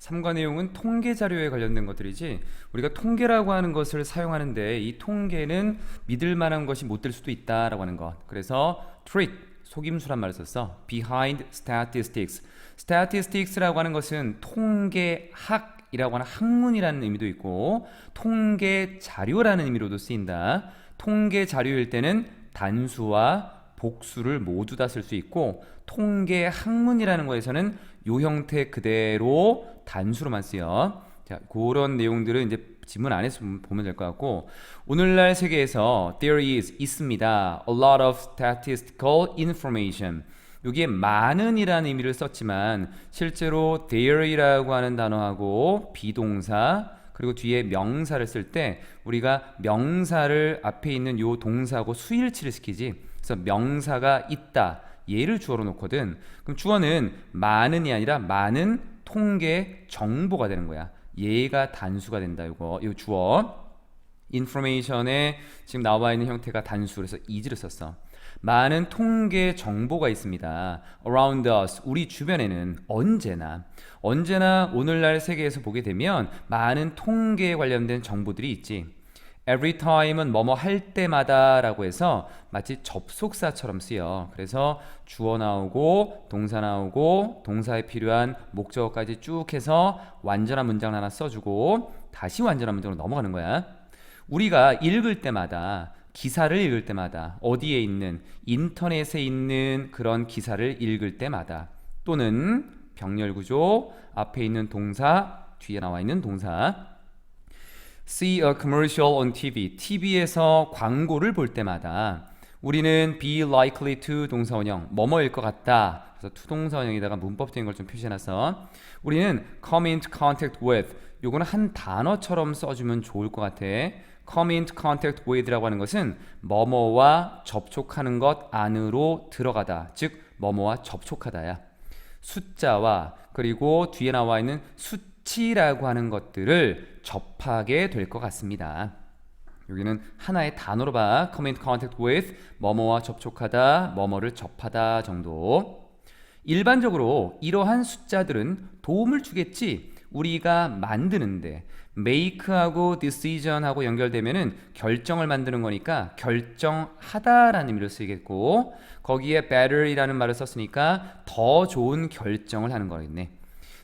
삼가 내용은 통계 자료에 관련된 것들이지 우리가 통계라고 하는 것을 사용하는데 이 통계는 믿을 만한 것이 못 될 수도 있다라고 하는 것. 그래서 trick, 속임수란 말을 썼어. behind statistics. statistics라고 하는 것은 통계학이라고 하는 학문이라는 의미도 있고 통계 자료라는 의미로도 쓰인다. 통계 자료일 때는 단수와 복수를 모두 다 쓸 수 있고 통계 학문이라는 거에서는 요 형태 그대로 단수로만 쓰여. 자, 그런 내용들은 이제 지문 안에서 보면 될 것 같고 오늘날 세계에서 there is 있습니다. a lot of statistical information. 여기에 많은이라는 의미를 썼지만 실제로 there이라고 하는 단어하고 비동사 그리고 뒤에 명사를 쓸 때 우리가 명사를 앞에 있는 요 동사하고 수일치를 시키지. 그래서 명사가 있다. 얘를 주어로 놓거든. 그럼 주어는 많은이 아니라 많은 통계 정보가 되는 거야. 얘가 단수가 된다. 이거 주어. information에 지금 나와 있는 형태가 단수. 그래서 is를 썼어. 많은 통계 정보가 있습니다. around us, 우리 주변에는 언제나 오늘날 세계에서 보게 되면 많은 통계에 관련된 정보들이 있지. every time은 뭐뭐 할 때마다 라고 해서 마치 접속사처럼 쓰여. 그래서 주어 나오고 동사 나오고 동사에 필요한 목적어까지 쭉 해서 완전한 문장을 하나 써주고 다시 완전한 문장으로 넘어가는 거야. 우리가 읽을 때마다 기사를 읽을 때마다 어디에 있는 인터넷에 있는 그런 기사를 읽을 때마다 또는 병렬구조 앞에 있는 동사 뒤에 나와 있는 동사 see a commercial on TV TV에서 광고를 볼 때마다 우리는 be likely to 동사원형 뭐뭐일 것 같다. 그래서 투동사원형에다가 문법적인 걸 좀 표시해놨어. 우리는 come into contact with 요거는 한 단어처럼 써주면 좋을 것 같아. come into contact with라고 하는 것은 뭐뭐와 접촉하는 것 안으로 들어가다. 즉 뭐뭐와 접촉하다야. 숫자와 그리고 뒤에 나와 있는 수치라고 하는 것들을 접하게 될 것 같습니다. 여기는 하나의 단어로 봐. come into contact with 뭐뭐와 접촉하다, 뭐뭐를 접하다 정도. 일반적으로 이러한 숫자들은 도움을 주겠지. 우리가 만드는데 make하고 decision하고 연결되면은 결정을 만드는 거니까 결정하다라는 의미로 쓰이겠고 거기에 better이라는 말을 썼으니까 더 좋은 결정을 하는 거겠네.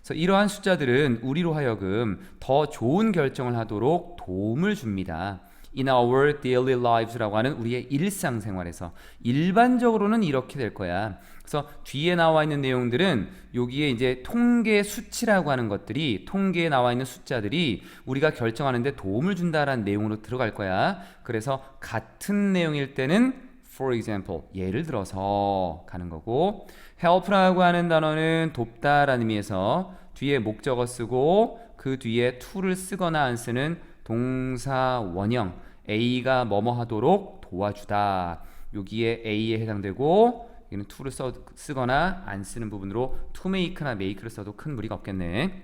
그래서 이러한 숫자들은 우리로 하여금 더 좋은 결정을 하도록 도움을 줍니다. In our daily lives라고 하는 우리의 일상생활에서 일반적으로는 이렇게 될 거야. 그래서 뒤에 나와 있는 내용들은 여기에 이제 통계 수치라고 하는 것들이 통계에 나와 있는 숫자들이 우리가 결정하는데 도움을 준다라는 내용으로 들어갈 거야. 그래서 같은 내용일 때는 for example 예를 들어서 가는 거고 help라고 하는 단어는 돕다라는 의미에서 뒤에 목적어 쓰고 그 뒤에 to를 쓰거나 안 쓰는 동사 원형 A가 뭐뭐 하도록 도와주다. 여기에 A에 해당되고 여기는 to를 쓰거나 안 쓰는 부분으로 to make나 make를 써도 큰 무리가 없겠네.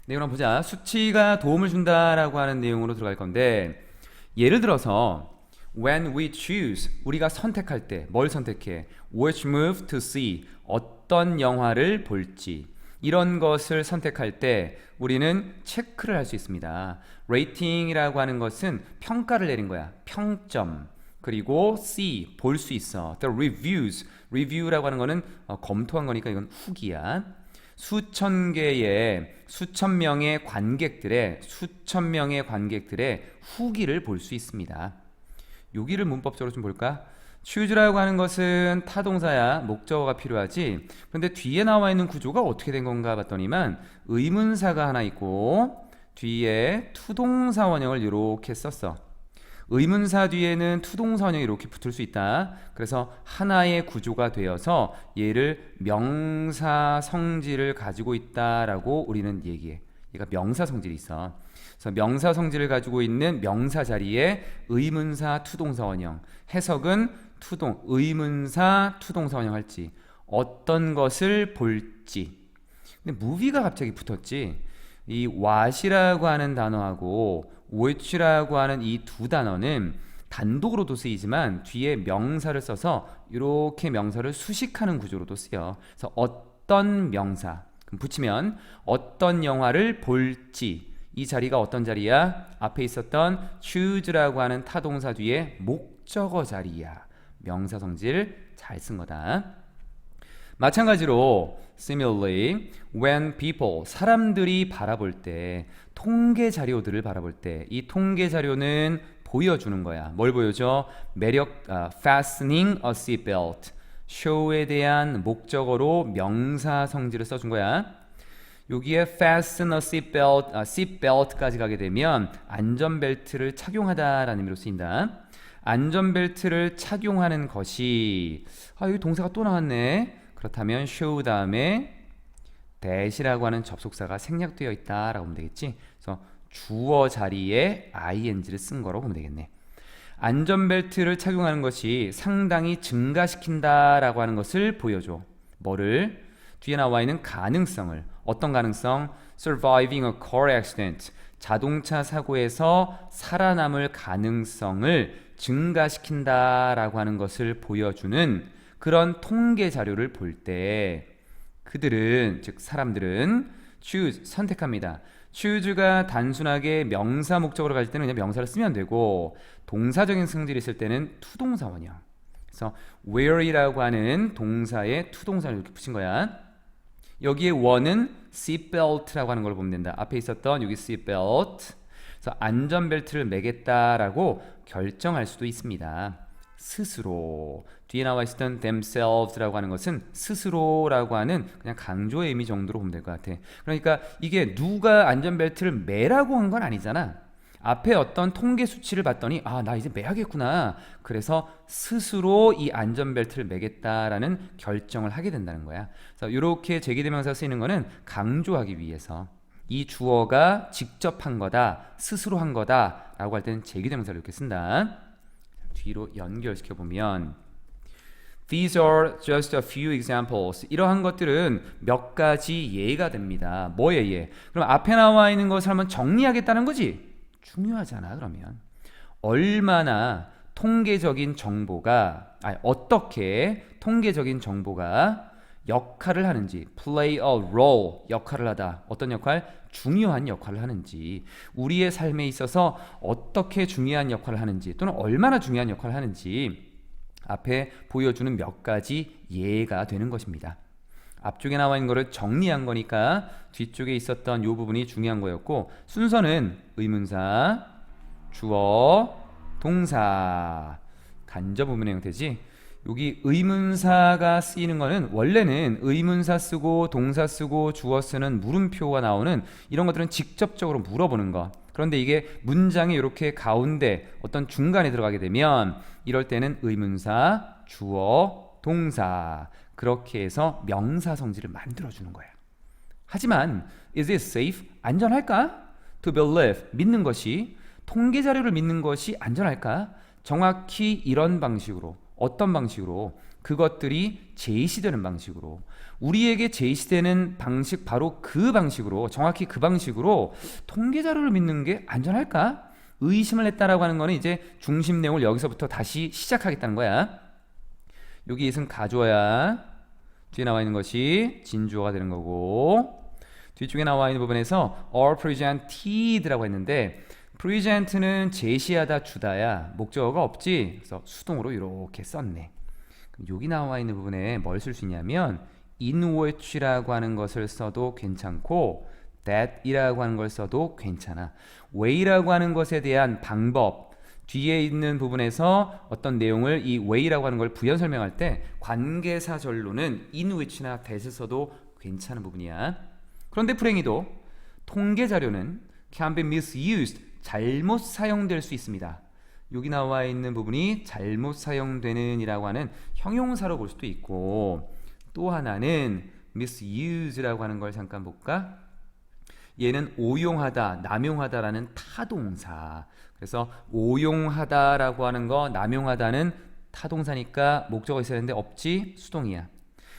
내용 한번 보자. 수치가 도움을 준다라고 하는 내용으로 들어갈 건데 예를 들어서 when we choose 우리가 선택할 때 뭘 선택해? which movie to see 어떤 영화를 볼지 이런 것을 선택할 때 우리는 체크를 할 수 있습니다. 레이팅이라고 하는 것은 평가를 내린 거야. 평점. 그리고 see, 볼 수 있어. The reviews, review라고 하는 거는 검토한 거니까 이건 후기야. 수천 명의 관객들의 후기를 볼 수 있습니다. 여기를 문법적으로 좀 볼까? choose라고 하는 것은 타동사야. 목적어가 필요하지. 그런데 뒤에 나와 있는 구조가 어떻게 된 건가 봤더니만 의문사가 하나 있고 뒤에 투동사 원형을 이렇게 썼어. 의문사 뒤에는 투동사 원형이 이렇게 붙을 수 있다. 그래서 하나의 구조가 되어서 얘를 명사 성질을 가지고 있다라고 우리는 얘기해. 얘가 명사 성질이 있어. 그래서 명사 성질을 가지고 있는 명사 자리에 의문사 투동사 원형. 해석은 의문사 투동사 원형 할지 어떤 것을 볼지. 근데 movie가 갑자기 붙었지. 이 what이라고 하는 단어하고 which라고 하는 이 두 단어는 단독으로도 쓰이지만 뒤에 명사를 써서 이렇게 명사를 수식하는 구조로도 쓰여. 그래서 어떤 명사 그럼 붙이면 어떤 영화를 볼지. 이 자리가 어떤 자리야? 앞에 있었던 choose라고 하는 타동사 뒤에 목적어 자리야. 명사 성질 잘 쓴 거다. 마찬가지로 similarly when people 사람들이 바라볼 때 통계 자료들을 바라볼 때 이 통계 자료는 보여주는 거야. 뭘 보여줘? 매력 fastening a seatbelt show에 대한 목적어로 명사 성질을 써준 거야. 여기에 fasten a seatbelt, seatbelt까지 가게 되면 안전벨트를 착용하다라는 의미로 쓰인다. 안전벨트를 착용하는 것이 여기 동사가 또 나왔네. 그렇다면 show 다음에 that이라고 하는 접속사가 생략되어 있다라고 보면 되겠지. 그래서 주어 자리에 ing를 쓴 거라고 보면 되겠네. 안전벨트를 착용하는 것이 상당히 증가시킨다라고 하는 것을 보여줘. 뭐를? 뒤에 나와 있는 가능성을. 어떤 가능성? surviving a car accident. 자동차 사고에서 살아남을 가능성을 증가시킨다라고 하는 것을 보여주는 그런 통계 자료를 볼 때 그들은, 즉 사람들은 choose, 선택합니다. choose가 단순하게 명사 목적으로 갈 때는 그냥 명사를 쓰면 되고 동사적인 성질이 있을 때는 투동사 원형. 그래서 wear이라고 하는 동사에 투동사를 이렇게 붙인 거야. 여기에 one은 seatbelt라고 하는 걸 보면 된다. 앞에 있었던 여기 seatbelt. 그래서 안전벨트를 매겠다라고 결정할 수도 있습니다. 스스로. 뒤에 나와 있었던 themselves라고 하는 것은 스스로라고 하는 그냥 강조의 의미 정도로 보면 될 것 같아. 그러니까 이게 누가 안전벨트를 매라고 한 건 아니잖아. 앞에 어떤 통계 수치를 봤더니 나 이제 매야겠구나. 그래서 스스로 이 안전벨트를 매겠다라는 결정을 하게 된다는 거야. 그래서 이렇게 제기대명사 쓰이는 거는 강조하기 위해서 이 주어가 직접 한 거다, 스스로 한 거다라고 할 때는 제기대명사를 이렇게 쓴다. 뒤로 연결시켜 보면 These are just a few examples. 이러한 것들은 몇 가지 예가 됩니다. 뭐의 예? 그럼 앞에 나와 있는 것을 한번 정리하겠다는 거지? 중요하잖아. 그러면 얼마나 통계적인 정보가 어떻게 통계적인 정보가 역할을 하는지 play a role 역할을 하다. 어떤 역할? 중요한 역할을 하는지 우리의 삶에 있어서 어떻게 중요한 역할을 하는지 또는 얼마나 중요한 역할을 하는지 앞에 보여주는 몇 가지 예가 되는 것입니다. 앞쪽에 나와 있는 거를 정리한 거니까 뒤쪽에 있었던 이 부분이 중요한 거였고 순서는 의문사, 주어, 동사 간접 의문의 형태지. 여기 의문사가 쓰이는 거는 원래는 의문사 쓰고 동사 쓰고 주어 쓰는 물음표가 나오는 이런 것들은 직접적으로 물어보는 것. 그런데 이게 문장이 이렇게 가운데 어떤 중간에 들어가게 되면 이럴 때는 의문사, 주어, 동사 그렇게 해서 명사 성질을 만들어주는 거야. 하지만 is it safe? 안전할까? to believe, 믿는 것이 통계 자료를 믿는 것이 안전할까? 정확히 이런 방식으로 어떤 방식으로? 그것들이 제시되는 방식으로 우리에게 제시되는 방식 바로 그 방식으로 정확히 그 방식으로 통계 자료를 믿는 게 안전할까? 의심을 했다라고 하는 거는 이제 중심 내용을 여기서부터 다시 시작하겠다는 거야. 여기 있은 가주어야. 뒤에 나와 있는 것이 진주어가 되는 거고 뒤쪽에 나와 있는 부분에서 are presented라고 했는데 present는 제시하다 주다야. 목적어가 없지. 그래서 수동으로 이렇게 썼네. 여기 나와 있는 부분에 뭘 쓸 수 있냐면 in which라고 하는 것을 써도 괜찮고 that이라고 하는 걸 써도 괜찮아. way라고 하는 것에 대한 방법 뒤에 있는 부분에서 어떤 내용을 이 way라고 하는 걸 부연 설명할 때 관계사절로는 in which나 that을 써도 괜찮은 부분이야. 그런데 불행히도 통계 자료는 can be misused 잘못 사용될 수 있습니다. 여기 나와 있는 부분이 잘못 사용되는 이라고 하는 형용사로 볼 수도 있고 또 하나는 misuse라고 하는 걸 잠깐 볼까? 얘는 오용하다, 남용하다라는 타동사. 그래서 오용하다라고 하는 거, 남용하다는 타동사니까 목적어 있어야 되는데 없지? 수동이야.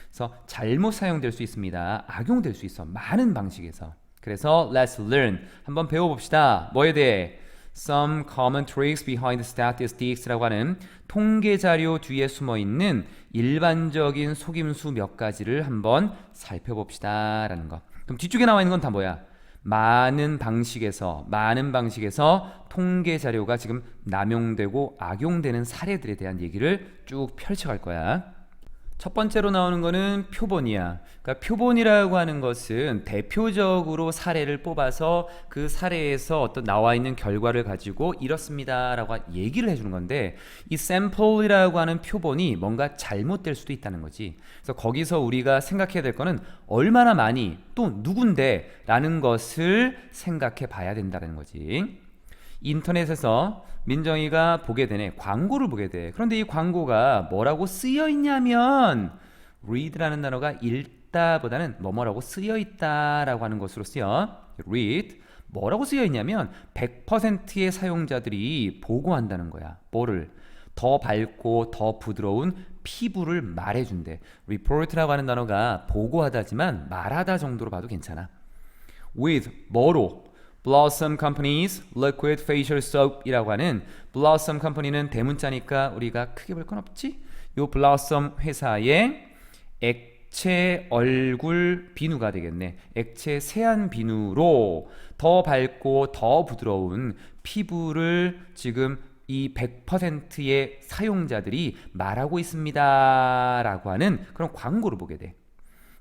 그래서 잘못 사용될 수 있습니다. 악용될 수 있어. 많은 방식에서. 그래서 let's learn. 한번 배워봅시다. 뭐에 대해? Some common tricks behind statistics라고 하는 통계 자료 뒤에 숨어 있는 일반적인 속임수 몇 가지를 한번 살펴봅시다라는 거. 그럼 뒤쪽에 나와 있는 건 다 뭐야? 많은 방식에서 통계 자료가 지금 남용되고 악용되는 사례들에 대한 얘기를 쭉 펼쳐갈 거야. 첫 번째로 나오는 거는 표본이야. 그러니까 표본이라고 하는 것은 대표적으로 사례를 뽑아서 그 사례에서 어떤 나와 있는 결과를 가지고 이렇습니다라고 얘기를 해주는 건데, 이 샘플이라고 하는 표본이 뭔가 잘못될 수도 있다는 거지. 그래서 거기서 우리가 생각해야 될 거는 얼마나 많이 또 누군데 라는 것을 생각해 봐야 된다는 거지. 인터넷에서 민정이가 보게 되네. 광고를 보게 돼. 그런데 이 광고가 뭐라고 쓰여 있냐면 read라는 단어가 읽다보다는 뭐뭐라고 쓰여 있다라고 하는 것으로 쓰여. read. 뭐라고 쓰여 있냐면 100%의 사용자들이 보고한다는 거야. 뭐를? 더 밝고 더 부드러운 피부를 말해준대. report라고 하는 단어가 보고하다지만 말하다 정도로 봐도 괜찮아. with 뭐로? Blossom Company's Liquid Facial Soap이라고 하는 Blossom Company는 대문자니까 우리가 크게 볼 건 없지? 요 Blossom 회사의 액체 얼굴 비누가 되겠네. 액체 세안 비누로 더 밝고 더 부드러운 피부를 지금 이 100%의 사용자들이 말하고 있습니다 라고 하는 그런 광고를 보게 돼.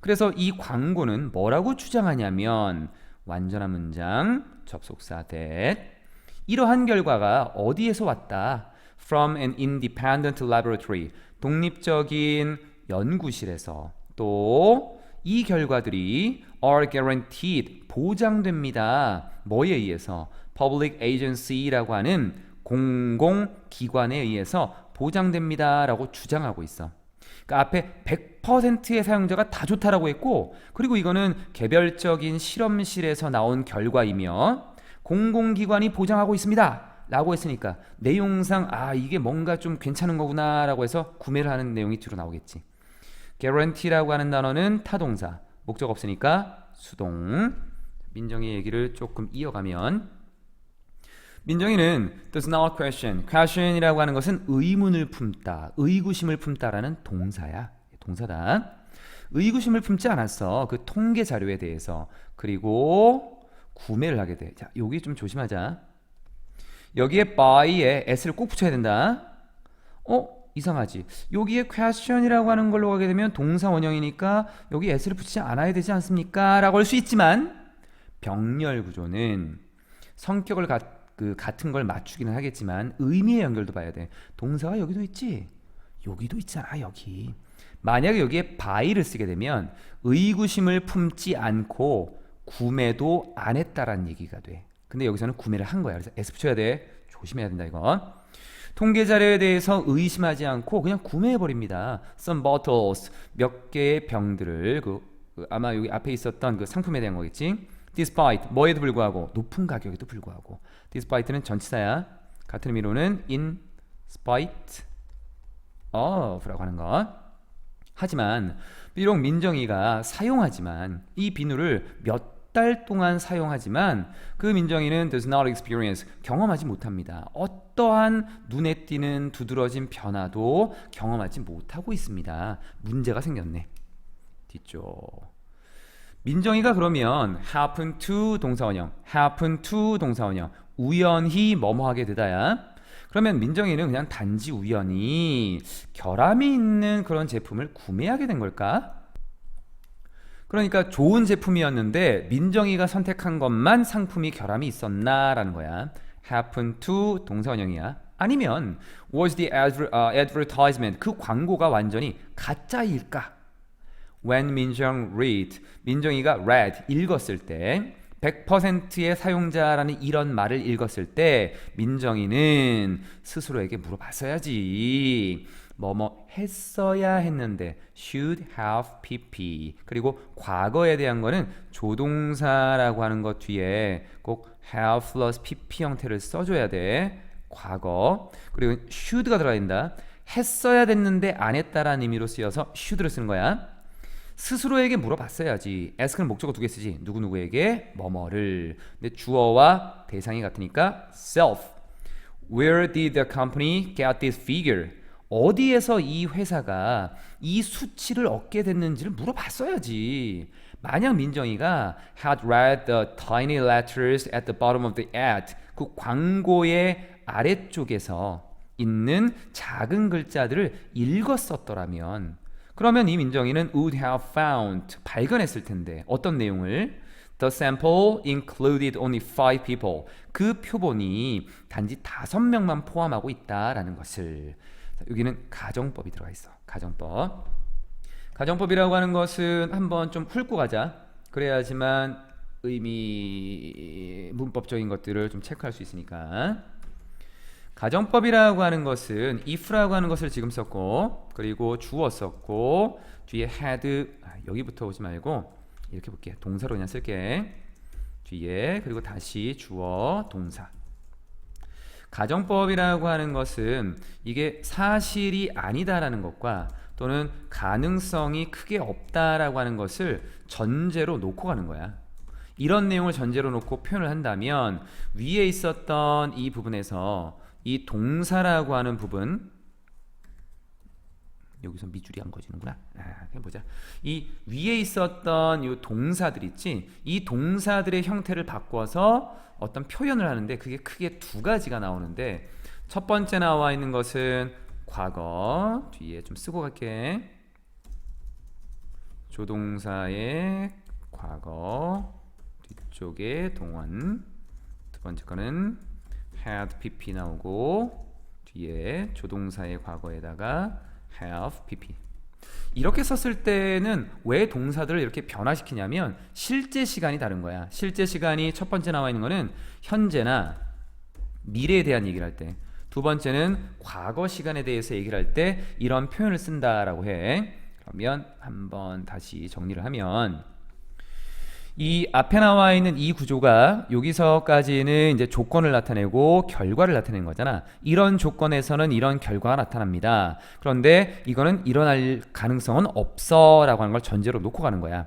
그래서 이 광고는 뭐라고 주장하냐면 완전한 문장, 접속사 that 이러한 결과가 어디에서 왔다? From an independent laboratory, 독립적인 연구실에서. 또 이 결과들이 are guaranteed, 보장됩니다. 뭐에 의해서? Public agency라고 하는 공공기관에 의해서 보장됩니다 라고 주장하고 있어. 그러니까 앞에 100%의 사용자가 다 좋다라고 했고, 그리고 이거는 개별적인 실험실에서 나온 결과이며 공공기관이 보장하고 있습니다 라고 했으니까 내용상 이게 뭔가 좀 괜찮은 거구나 라고 해서 구매를 하는 내용이 뒤로 나오겠지. guarantee라고 하는 단어는 타동사, 목적 없으니까 수동. 민정의 얘기를 조금 이어가면 민정이는 does not question. question이라고 하는 것은 의문을 품다, 의구심을 품다라는 동사야. 동사다. 의구심을 품지 않았어. 그 통계 자료에 대해서. 그리고 구매를 하게 돼. 자, 여기 좀 조심하자. 여기에 buy에 s를 꼭 붙여야 된다. 이상하지. 여기에 question이라고 하는 걸로 가게 되면 동사 원형이니까 여기 s를 붙이지 않아야 되지 않습니까? 라고 할 수 있지만 병렬 구조는 성격을 같은 걸 맞추기는 하겠지만 의미의 연결도 봐야 돼. 동사가 여기도 있지? 여기도 있잖아, 여기. 만약에 여기에 buy를 쓰게 되면 의구심을 품지 않고 구매도 안 했다라는 얘기가 돼. 근데 여기서는 구매를 한 거야. 그래서 s 붙여야 돼. 조심해야 된다, 이거. 통계 자료에 대해서 의심하지 않고 그냥 구매해버립니다. Some bottles, 몇 개의 병들을 아마 여기 앞에 있었던 그 상품에 대한 거겠지. Despite, 뭐에도 불구하고, 높은 가격에도 불구하고. Despite는 전치사야. 같은 의미로는 in spite of라고 하는 것. 하지만 비록 민정이가 사용하지만 이 비누를 몇 달 동안 사용하지만 그 민정이는 does not experience, 경험하지 못합니다. 어떠한 눈에 띄는 두드러진 변화도 경험하지 못하고 있습니다. 문제가 생겼네. 뒤쪽. 민정이가 그러면 happen to 동사원형, happen to 동사원형, 우연히 뭐뭐 하게 되다야. 그러면 민정이는 그냥 단지 우연히 결함이 있는 그런 제품을 구매하게 된 걸까? 그러니까 좋은 제품이었는데 민정이가 선택한 것만 상품이 결함이 있었나라는 거야. happen to 동사원형이야. 아니면 was the advertisement, 그 광고가 완전히 가짜일까? When 민정 read, 민정이가 read, 읽었을 때 100%의 사용자라는 이런 말을 읽었을 때 민정이는 스스로에게 물어봤어야지. 뭐뭐 했어야 했는데 should have pp. 그리고 과거에 대한 거는 조동사라고 하는 것 뒤에 꼭 have plus pp 형태를 써줘야 돼. 과거. 그리고 should가 들어야 된다. 했어야 됐는데 안 했다라는 의미로 쓰여서 should를 쓰는 거야. 스스로에게 물어봤어야지. ask는 목적어 두 개 쓰지. 누구누구에게 뭐뭐를. 근데 주어와 대상이 같으니까 self. Where did the company get this figure? 어디에서 이 회사가 이 수치를 얻게 됐는지를 물어봤어야지. 만약 민정이가 had read the tiny letters at the bottom of the ad, 그 광고의 아래쪽에서 있는 작은 글자들을 읽었었더라면, 그러면 이 민정이는 would have found, 발견했을 텐데 어떤 내용을? The sample included only 5 people. 그 표본이 단지 5명만 포함하고 있다라는 것을. 자, 여기는 가정법이 들어가 있어. 가정법. 가정법이라고 하는 것은 한번 좀 훑고 가자. 그래야지만 의미, 문법적인 것들을 좀 체크할 수 있으니까. 가정법이라고 하는 것은 if라고 하는 것을 지금 썼고, 그리고 주어 썼고, 뒤에 had, 여기부터 오지 말고 이렇게 볼게. 동사로 그냥 쓸게. 뒤에, 그리고 다시 주어, 동사. 가정법이라고 하는 것은 이게 사실이 아니다라는 것과 또는 가능성이 크게 없다라고 하는 것을 전제로 놓고 가는 거야. 이런 내용을 전제로 놓고 표현을 한다면 위에 있었던 이 부분에서 이 동사라고 하는 부분, 여기서 미줄이 안 거지는구나. 그냥 보자. 이 위에 있었던 이 동사들 있지? 이 동사들의 형태를 바꿔서 어떤 표현을 하는데 그게 크게 두 가지가 나오는데, 첫 번째 나와 있는 것은 과거, 뒤에 좀 쓰고 갈게. 조동사의 과거, 뒤쪽에 동원. 두 번째 거는 had pp 나오고, 뒤에 조동사의 과거에다가 have pp. 이렇게 썼을 때는 왜 동사들을 이렇게 변화시키냐면 실제 시간이 다른 거야. 실제 시간이 첫 번째 나와 있는 거는 현재나 미래에 대한 얘기를 할 때, 두 번째는 과거 시간에 대해서 얘기를 할 때 이런 표현을 쓴다라고 해. 그러면 한번 다시 정리를 하면, 이 앞에 나와 있는 이 구조가 여기서까지는 이제 조건을 나타내고 결과를 나타내는 거잖아. 이런 조건에서는 이런 결과가 나타납니다. 그런데 이거는 일어날 가능성은 없어 라고 하는 걸 전제로 놓고 가는 거야.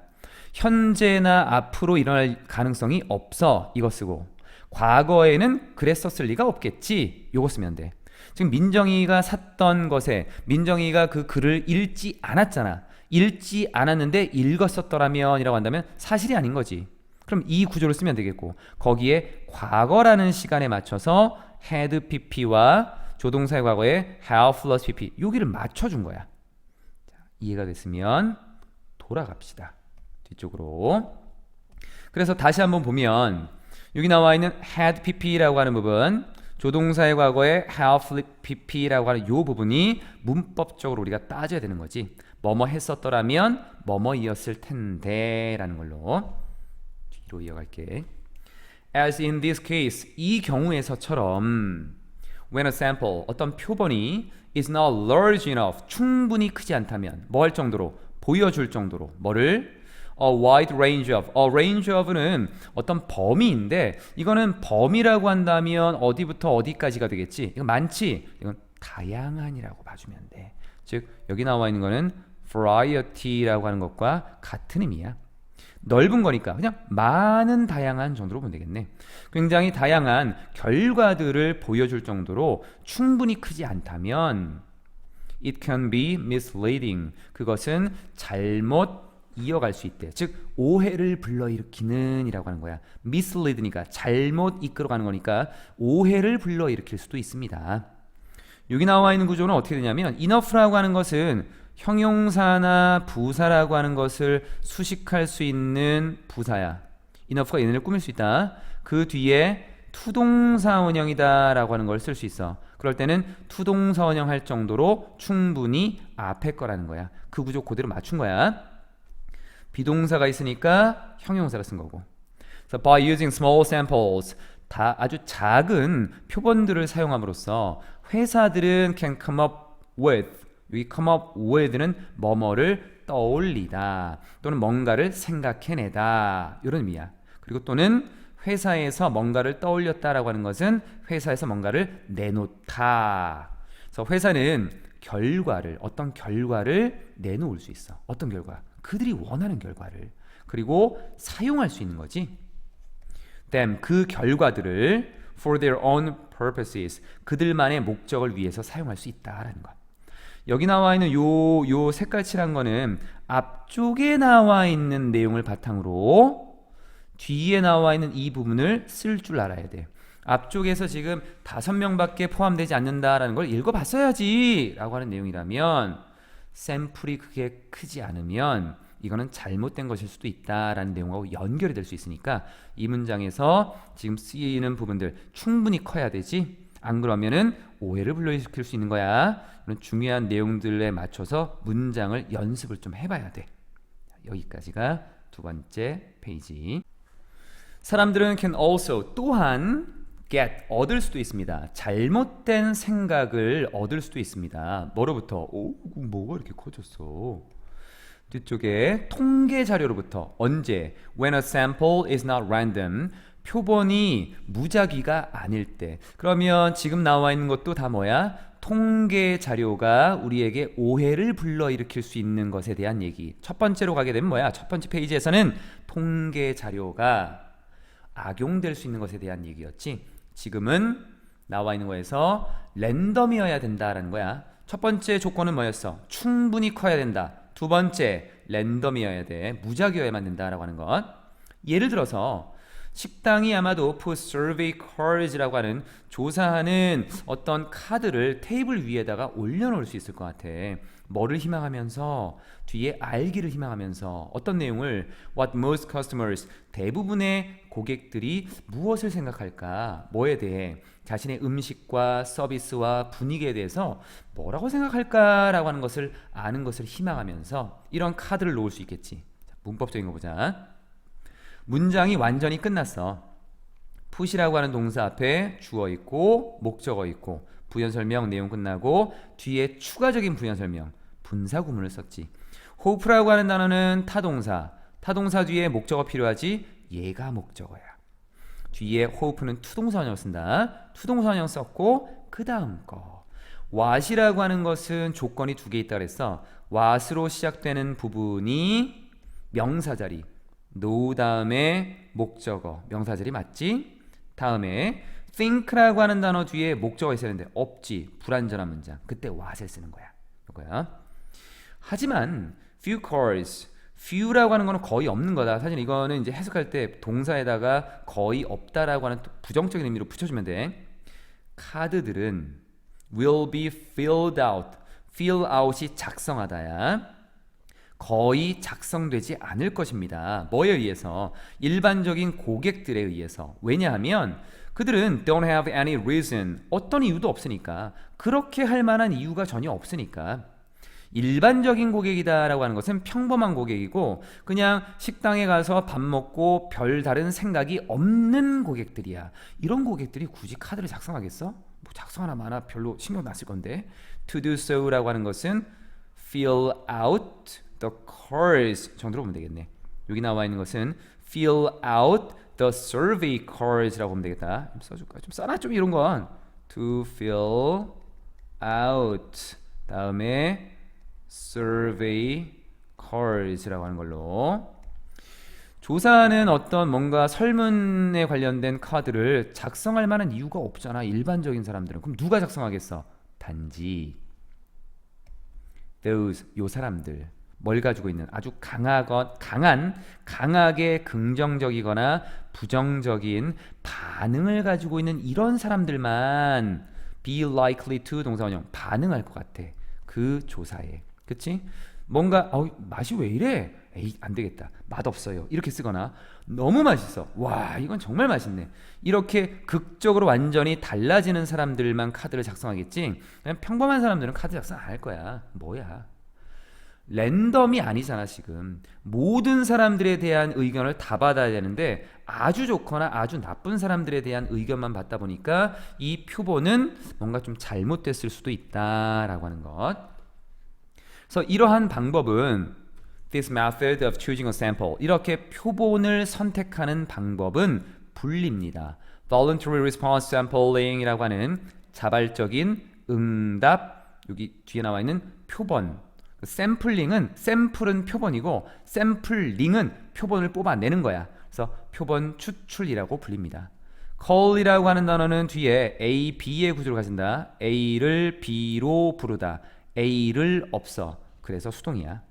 현재나 앞으로 일어날 가능성이 없어, 이거 쓰고, 과거에는 그랬었을 리가 없겠지, 요거 쓰면 돼. 지금 민정이가 샀던 것에 민정이가 그 글을 읽지 않았잖아. 읽지 않았는데 읽었었더라면 이라고 한다면 사실이 아닌 거지. 그럼 이 구조를 쓰면 되겠고, 거기에 과거라는 시간에 맞춰서 had pp와 조동사의 과거에 have plus pp, 여기를 맞춰준 거야. 자, 이해가 됐으면 돌아갑시다. 뒤쪽으로. 그래서 다시 한번 보면 여기 나와 있는 had pp라고 하는 부분, 조동사의 과거에 have pp라고 하는 이 부분이 문법적으로 우리가 따져야 되는 거지. 뭐뭐 했었더라면 뭐뭐이었을 텐데 라는 걸로. 뒤로 이어갈게. As in this case, 이 경우에서처럼 when a sample, 어떤 표본이 is not large enough, 충분히 크지 않다면, 뭐 할 정도로? 보여줄 정도로. 뭐를? A wide range of. A range of는 어떤 범위인데, 이거는 범위라고 한다면 어디부터 어디까지가 되겠지? 이건 많지? 이건 다양한이라고 봐주면 돼. 즉 여기 나와 있는 거는 variety라고 하는 것과 같은 의미야. 넓은 거니까 그냥 많은 다양한 정도로 보면 되겠네. 굉장히 다양한 결과들을 보여줄 정도로 충분히 크지 않다면 it can be misleading. 그것은 잘못 이어갈 수 있대. 즉 오해를 불러일으키는 이라고 하는 거야. mislead니까 잘못 이끌어가는 거니까 오해를 불러일으킬 수도 있습니다. 여기 나와 있는 구조는 어떻게 되냐면, enough라고 하는 것은 형용사나 부사라고 하는 것을 수식할 수 있는 부사야. enough가 얘네를 꾸밀 수 있다. 그 뒤에 투동사 원형이다 라고 하는 걸 쓸 수 있어. 그럴 때는 투동사 원형 할 정도로 충분히 앞에 거라는 거야. 그 구조 그대로 맞춘 거야. 비동사가 있으니까 형용사를 쓴 거고. So by using small samples, 다 아주 작은 표본들을 사용함으로써 회사들은 can come up with, 여기 come up with는 뭐뭐를 떠올리다 또는 뭔가를 생각해내다 이런 의미야. 그리고 또는 회사에서 뭔가를 떠올렸다라고 하는 것은 회사에서 뭔가를 내놓다. 그래서 회사는 결과를, 어떤 결과를 내놓을 수 있어. 어떤 결과? 그들이 원하는 결과를 그리고 사용할 수 있는 거지. them 그 결과들을 for their own purposes 그들만의 목적을 위해서 사용할 수 있다라는 것. 여기 나와 있는 요 색깔 칠한 거는 앞쪽에 나와 있는 내용을 바탕으로 뒤에 나와 있는 이 부분을 쓸 줄 알아야 돼. 앞쪽에서 지금 5명밖에 포함되지 않는다라는 걸 읽어봤어야지 라고 하는 내용이라면 샘플이 그게 크지 않으면 이거는 잘못된 것일 수도 있다라는 내용하고 연결이 될 수 있으니까 이 문장에서 지금 쓰이는 부분들 충분히 커야 되지. 안 그러면은 오해를 불러일으킬 수 있는 거야. 이런 중요한 내용들에 맞춰서 문장을 연습을 좀 해봐야 돼. 여기까지가 두 번째 페이지. 사람들은 can also 또한 get 얻을 수도 있습니다. 잘못된 생각을 얻을 수도 있습니다. 뭐로부터? 오, 뭐가 이렇게 커졌어? 뒤쪽에 통계 자료로부터. 언제? When a sample is not random. 표본이 무작위가 아닐 때. 그러면 지금 나와 있는 것도 다 뭐야? 통계 자료가 우리에게 오해를 불러일으킬 수 있는 것에 대한 얘기. 첫 번째로 가게 되면 뭐야? 첫 번째 페이지에서는 통계 자료가 악용될 수 있는 것에 대한 얘기였지. 지금은 나와 있는 거에서 랜덤이어야 된다라는 거야. 첫 번째 조건은 뭐였어? 충분히 커야 된다. 두 번째, 랜덤이어야 돼. 무작위여야만 된다라고 하는 것. 예를 들어서 식당이 아마도 put survey cards라고 하는 조사하는 어떤 카드를 테이블 위에다가 올려놓을 수 있을 것 같아. 뭐를 희망하면서? 뒤에 알기를 희망하면서 어떤 내용을 what most customers 대부분의 고객들이 무엇을 생각할까? 뭐에 대해? 자신의 음식과 서비스와 분위기에 대해서 뭐라고 생각할까라고 하는 것을 아는 것을 희망하면서 이런 카드를 놓을 수 있겠지. 문법적인 거 보자. 문장이 완전히 끝났어. put이라고 하는 동사 앞에 주어 있고 목적어 있고 부연 설명 내용 끝나고 뒤에 추가적인 부연 설명 분사 구문을 썼지. hope라고 하는 단어는 타동사 뒤에 목적어 필요하지. 얘가 목적어야. 뒤에 hope는 투동사원형 쓴다. 투동사원형 썼고 그 다음 거 what이라고 하는 것은 조건이 두 개 있다 그랬어. what으로 시작되는 부분이 명사자리 no 다음에 목적어 명사자리 맞지? 다음에 think라고 하는 단어 뒤에 목적어 있어야 되는데 없지. 불완전한 문장. 그때 what을 쓰는 거야. 이거야. 하지만 few cars few라고 하는 거는 거의 없는 거다. 사실 이거는 이제 해석할 때 동사에다가 거의 없다라고 하는 부정적인 의미로 붙여주면 돼. 카드들은 will be filled out. fill out이 작성하다야. 거의 작성되지 않을 것입니다. 뭐에 의해서? 일반적인 고객들에 의해서. 왜냐하면 그들은 don't have any reason. 어떤 이유도 없으니까. 그렇게 할 만한 이유가 전혀 없으니까. 일반적인 고객이다라고 하는 것은 평범한 고객이고 그냥 식당에 가서 밥 먹고 별다른 생각이 없는 고객들이야. 이런 고객들이 굳이 카드를 작성하겠어? 뭐 작성하나 마나 별로 신경 안 쓸 건데. To do so라고 하는 것은 fill out the cards 정도로 보면 되겠네. 여기 나와 있는 것은 fill out the survey cards라고 보면 되겠다. 좀 써줄까? 좀 써놔 좀 이런 건. To fill out 다음에 survey cards라고 하는 걸로. 조사하는 어떤 뭔가 설문에 관련된 카드를 작성할 만한 이유가 없잖아. 일반적인 사람들은. 그럼 누가 작성하겠어? 단지 those 요 사람들 뭘 가지고 있는 아주 강하게 긍정적이거나 부정적인 반응을 가지고 있는 이런 사람들만 be likely to 동사원형 반응할 것 같아. 그 조사에. 그치? 뭔가 맛이 왜 이래? 에이 안 되겠다. 맛없어요. 이렇게 쓰거나 너무 맛있어. 와 이건 정말 맛있네. 이렇게 극적으로 완전히 달라지는 사람들만 카드를 작성하겠지. 그냥 평범한 사람들은 카드 작성 안 할 거야. 뭐야? 랜덤이 아니잖아 지금. 모든 사람들에 대한 의견을 다 받아야 되는데 아주 좋거나 아주 나쁜 사람들에 대한 의견만 받다 보니까 이 표본은 뭔가 좀 잘못됐을 수도 있다라고 하는 것. 그래서 이러한 방법은 this method of choosing a sample 이렇게 표본을 선택하는 방법은 분리입니다. voluntary response sampling이라고 하는 자발적인 응답 여기 뒤에 나와 있는 표본 샘플링은 샘플은 표본이고 샘플링은 표본을 뽑아내는 거야. 그래서 표본 추출이라고 불립니다. call이라고 하는 단어는 뒤에 A, B의 구조를 가진다. A를 B로 부르다. A를 없어. 그래서 수동이야.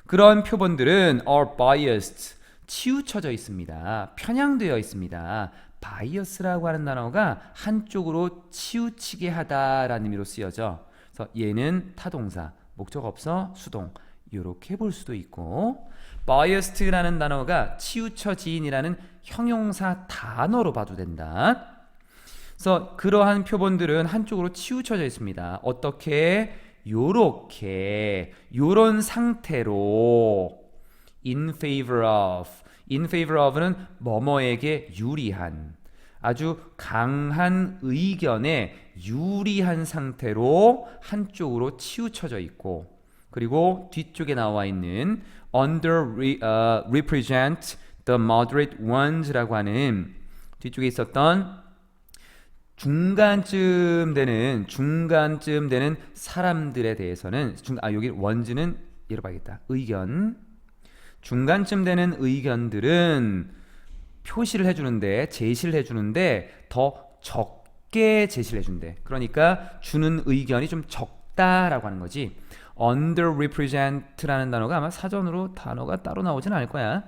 그런 표본들은 are biased, 치우쳐져 있습니다. 편향되어 있습니다. bias라고 하는 단어가 한쪽으로 치우치게 하다라는 의미로 쓰여져. 그래서 얘는 타동사, 목적 없어 수동, 이렇게 볼 수도 있고, biased라는 단어가 치우쳐진이라는 형용사 단어로 봐도 된다. 그래서 그러한 표본들은 한쪽으로 치우쳐져 있습니다. 어떻게? 요렇게, 요런 상태로 in favor of는 뭐뭐에게 유리한, 아주 강한 의견에 유리한 상태로 한쪽으로 치우쳐져 있고, 그리고 뒤쪽에 나와 있는 represent the moderate ones라고 하는 뒤쪽에 있었던 중간쯤 되는 사람들에 대해서는 여기 ones는 얘로 봐야겠다. 의견, 중간쯤 되는 의견들은 표시를 해주는데, 제시를 해주는데 더 적게 제시를 해준대. 그러니까 주는 의견이 좀 적다라고 하는 거지. underrepresent라는 단어가 아마 사전으로 단어가 따로 나오진 않을 거야.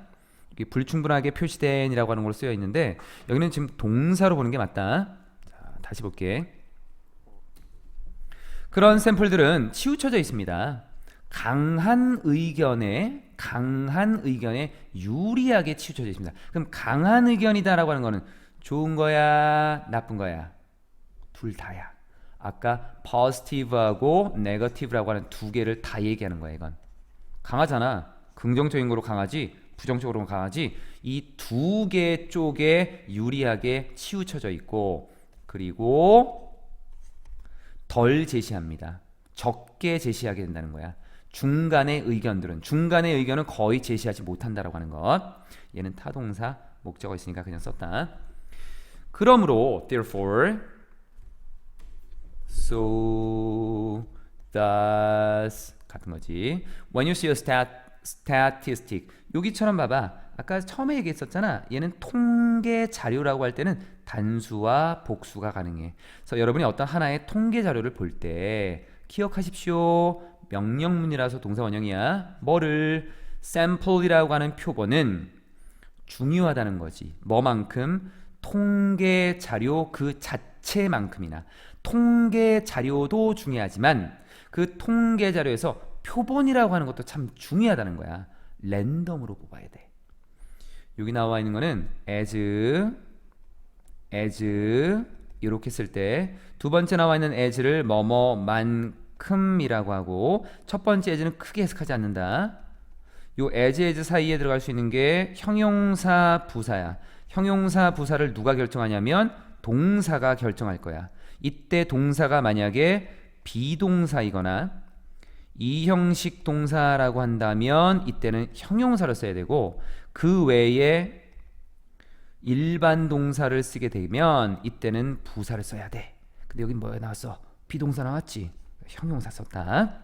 이게 불충분하게 표시된이라고 하는 걸로 쓰여 있는데, 여기는 지금 동사로 보는 게 맞다. 자, 다시 볼게. 그런 샘플들은 치우쳐져 있습니다. 강한 의견에 유리하게 치우쳐져 있습니다. 그럼 강한 의견이다라고 하는 거는 좋은 거야, 나쁜 거야? 둘 다야. 아까 positive하고 negative라고 하는 두 개를 다 얘기하는 거야. 이건 강하잖아. 긍정적인 거로 강하지, 부정적으로 강하지. 이 두 개 쪽에 유리하게 치우쳐져 있고, 그리고 덜 제시합니다. 적게 제시하게 된다는 거야. 중간의 의견은 거의 제시하지 못한다라고 하는 것. 얘는 타동사, 목적어 있으니까 그냥 썼다. 그러므로 therefore, so, thus 같은 거지. When you see a statistic, 여기처럼 봐봐. 아까 처음에 얘기했었잖아. 얘는 통계 자료라고 할 때는 단수와 복수가 가능해. 그래서 여러분이 어떤 하나의 통계 자료를 볼 때 기억하십시오. 명령문이라서 동사 원형이야. 뭐를? sample이라고 하는 표본은 중요하다는 거지. 뭐만큼? 통계 자료 그 자체만큼이나. 통계 자료도 중요하지만 그 통계 자료에서 표본이라고 하는 것도 참 중요하다는 거야. 랜덤으로 뽑아야 돼. 여기 나와 있는 거는 as 이렇게 쓸 때, 두 번째 나와 있는 as를 뭐뭐만큼이라고 하고, 첫 번째 as는 크게 해석하지 않는다. 요 as 사이에 들어갈 수 있는 게 형용사 부사야. 형용사 부사를 누가 결정하냐면 동사가 결정할 거야. 이때 동사가 만약에 비동사이거나 이 형식 동사라고 한다면 이때는 형용사를 써야 되고, 그 외에 일반 동사를 쓰게 되면 이때는 부사를 써야 돼. 근데 여긴 뭐야 나왔어? 비동사 나왔지? 형용사 썼다.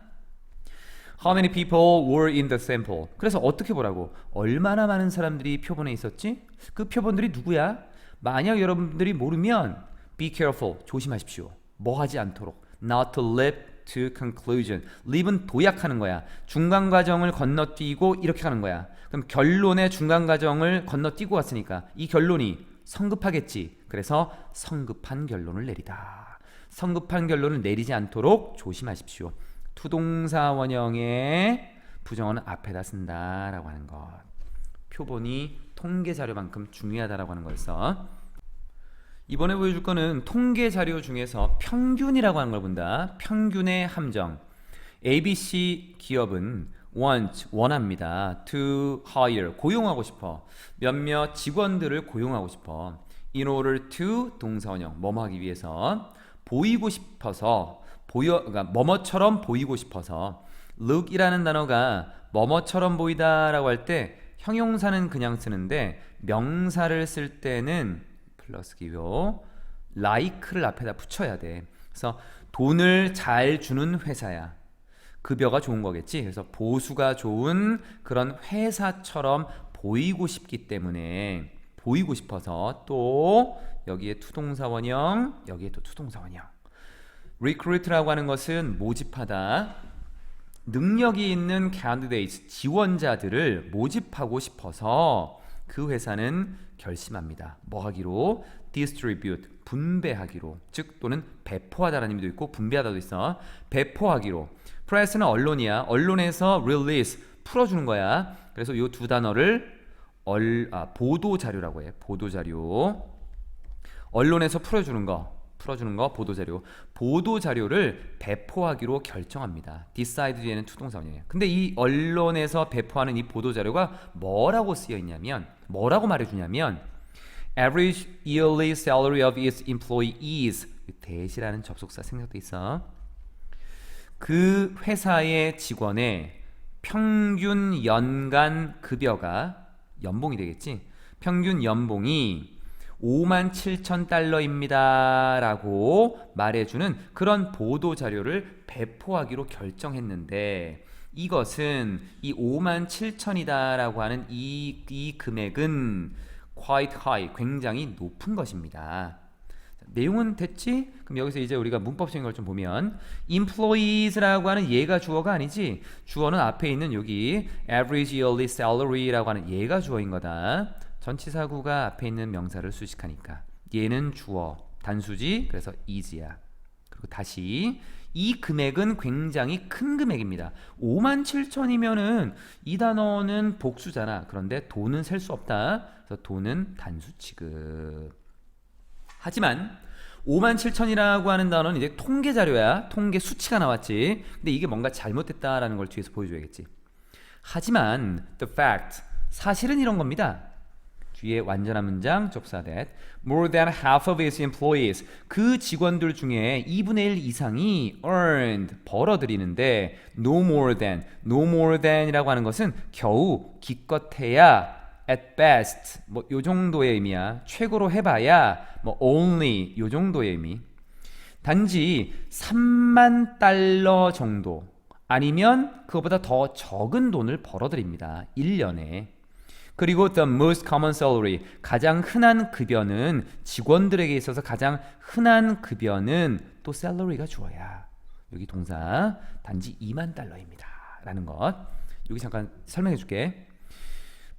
How many people were in the sample? 그래서 어떻게 보라고? 얼마나 많은 사람들이 표본에 있었지? 그 표본들이 누구야? 만약 여러분들이 모르면 be careful, 조심하십시오. 뭐 하지 않도록. Not to leap to conclusion. leap은 도약하는 거야. 중간 과정을 건너뛰고 이렇게 가는 거야. 그럼 결론의 중간 과정을 건너뛰고 왔으니까 이 결론이 성급하겠지. 그래서 성급한 결론을 내리다. 성급한 결론을 내리지 않도록 조심하십시오. 투동사 원형의 부정어는 앞에다 쓴다라고 하는 것. 표본이 통계 자료만큼 중요하다라고 하는 거였어. 이번에 보여줄 거는 통계 자료 중에서 평균이라고 하는 걸 본다. 평균의 함정. ABC 기업은 원합니다. to hire, 고용하고 싶어. 몇몇 직원들을 고용하고 싶어. in order to, 동사원형, 뭐뭐 하기 위해서. 보이고 싶어서, 그러니까 뭐뭐처럼 보이고 싶어서. look이라는 단어가 뭐뭐처럼 보이다라고 할 때 형용사는 그냥 쓰는데 명사를 쓸 때는 플러스 기호 like를 앞에다 붙여야 돼. 그래서 돈을 잘 주는 회사야. 급여가 좋은 거겠지. 그래서 보수가 좋은 그런 회사처럼 보이고 싶기 때문에 보이고 싶어서 또 여기에 투동사원형, 여기에 또 투동사원형. recruit라고 하는 것은 모집하다. 능력이 있는 candidates, 지원자들을 모집하고 싶어서 그 회사는 결심합니다. 뭐 하기로? distribute, 분배하기로. 즉 또는 배포하다라는 의미도 있고 분배하다도 있어. 배포하기로. press는 언론이야. 언론에서 release, 풀어주는 거야. 그래서 이 두 단어를 보도자료라고 해. 보도자료. 언론에서 풀어주는 거 보도자료. 보도자료를 배포하기로 결정합니다. decide 뒤에는 투동사원이에요. 근데 이 언론에서 배포하는 이 보도자료가 뭐라고 쓰여 있냐면, 뭐라고 말해주냐면 average yearly salary of its employees. 대시라는 접속사 생략돼 있어. 그 회사의 직원의 평균 연간 급여가, 연봉이 되겠지. 평균 연봉이 57,000달러입니다 라고 말해주는 그런 보도자료를 배포하기로 결정했는데, 이것은 이 57,000이다 라고 하는 이 금액은 quite high, 굉장히 높은 것입니다. 내용은 됐지? 그럼 여기서 이제 우리가 문법적인 걸 좀 보면, employees라고 하는 얘가 주어가 아니지. 주어는 앞에 있는 여기 average yearly salary라고 하는 얘가 주어인 거다. 전치사구가 앞에 있는 명사를 수식하니까 얘는 주어, 단수지. 그래서 is야. 그리고 다시 이 금액은 굉장히 큰 금액입니다. 57,000이면은 이 단어는 복수잖아. 그런데 돈은 셀 수 없다. 그래서 돈은 단수 취급. 하지만 57,000이라고 하는 단어는 이제 통계 자료야. 통계 수치가 나왔지. 근데 이게 뭔가 잘못됐다라는 걸 뒤에서 보여줘야겠지. 하지만 the fact, 사실은 이런 겁니다. 뒤에 완전한 문장 접사 that more than half of its employees, 그 직원들 중에 2분의 1 이상이 earned, 벌어들이는데 no more than 이라고 하는 것은 겨우, 기껏해야, at best, 뭐 요 정도의 의미야. 최고로 해봐야, 뭐 only 요 정도의 의미. 단지 3만 달러 정도 아니면 그거보다 더 적은 돈을 벌어들입니다. 1년에. 그리고 the most common salary, 가장 흔한 급여는, 직원들에게 있어서 가장 흔한 급여는 또 salary가 주어야. 여기 동사 단지 2만 달러입니다 라는 것. 여기 잠깐 설명해 줄게.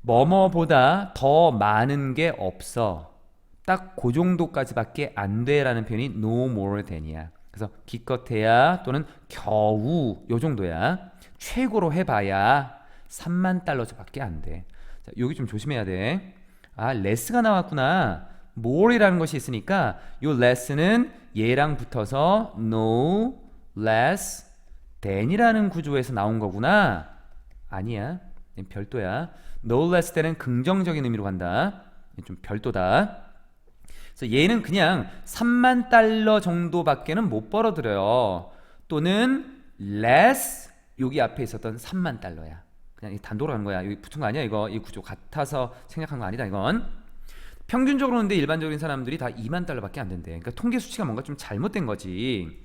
뭐뭐보다 더 많은 게 없어. 딱 그 정도까지밖에 안 돼 라는 표현이 no more than이야. 그래서 기껏해야 또는 겨우 요 정도야. 최고로 해봐야 3만 달러밖에 안 돼. 자, 여기 좀 조심해야 돼. 아, less가 나왔구나. more이라는 것이 있으니까 요 less는 얘랑 붙어서 no less than이라는 구조에서 나온 거구나. 아니야. 별도야. no less than은 긍정적인 의미로 간다. 좀 별도다. 그래서 얘는 그냥 3만 달러 정도밖에는 못 벌어들여요. 또는 less, 여기 앞에 있었던 3만 달러야. 그냥 단도로 하는 거야. 여기 붙은 거 아니야 이거. 이 구조 같아서 생략한 거 아니다 이건. 평균적으로 근데 일반적인 사람들이 다 2만 달러밖에 안 된대. 그러니까 통계 수치가 뭔가 좀 잘못된 거지.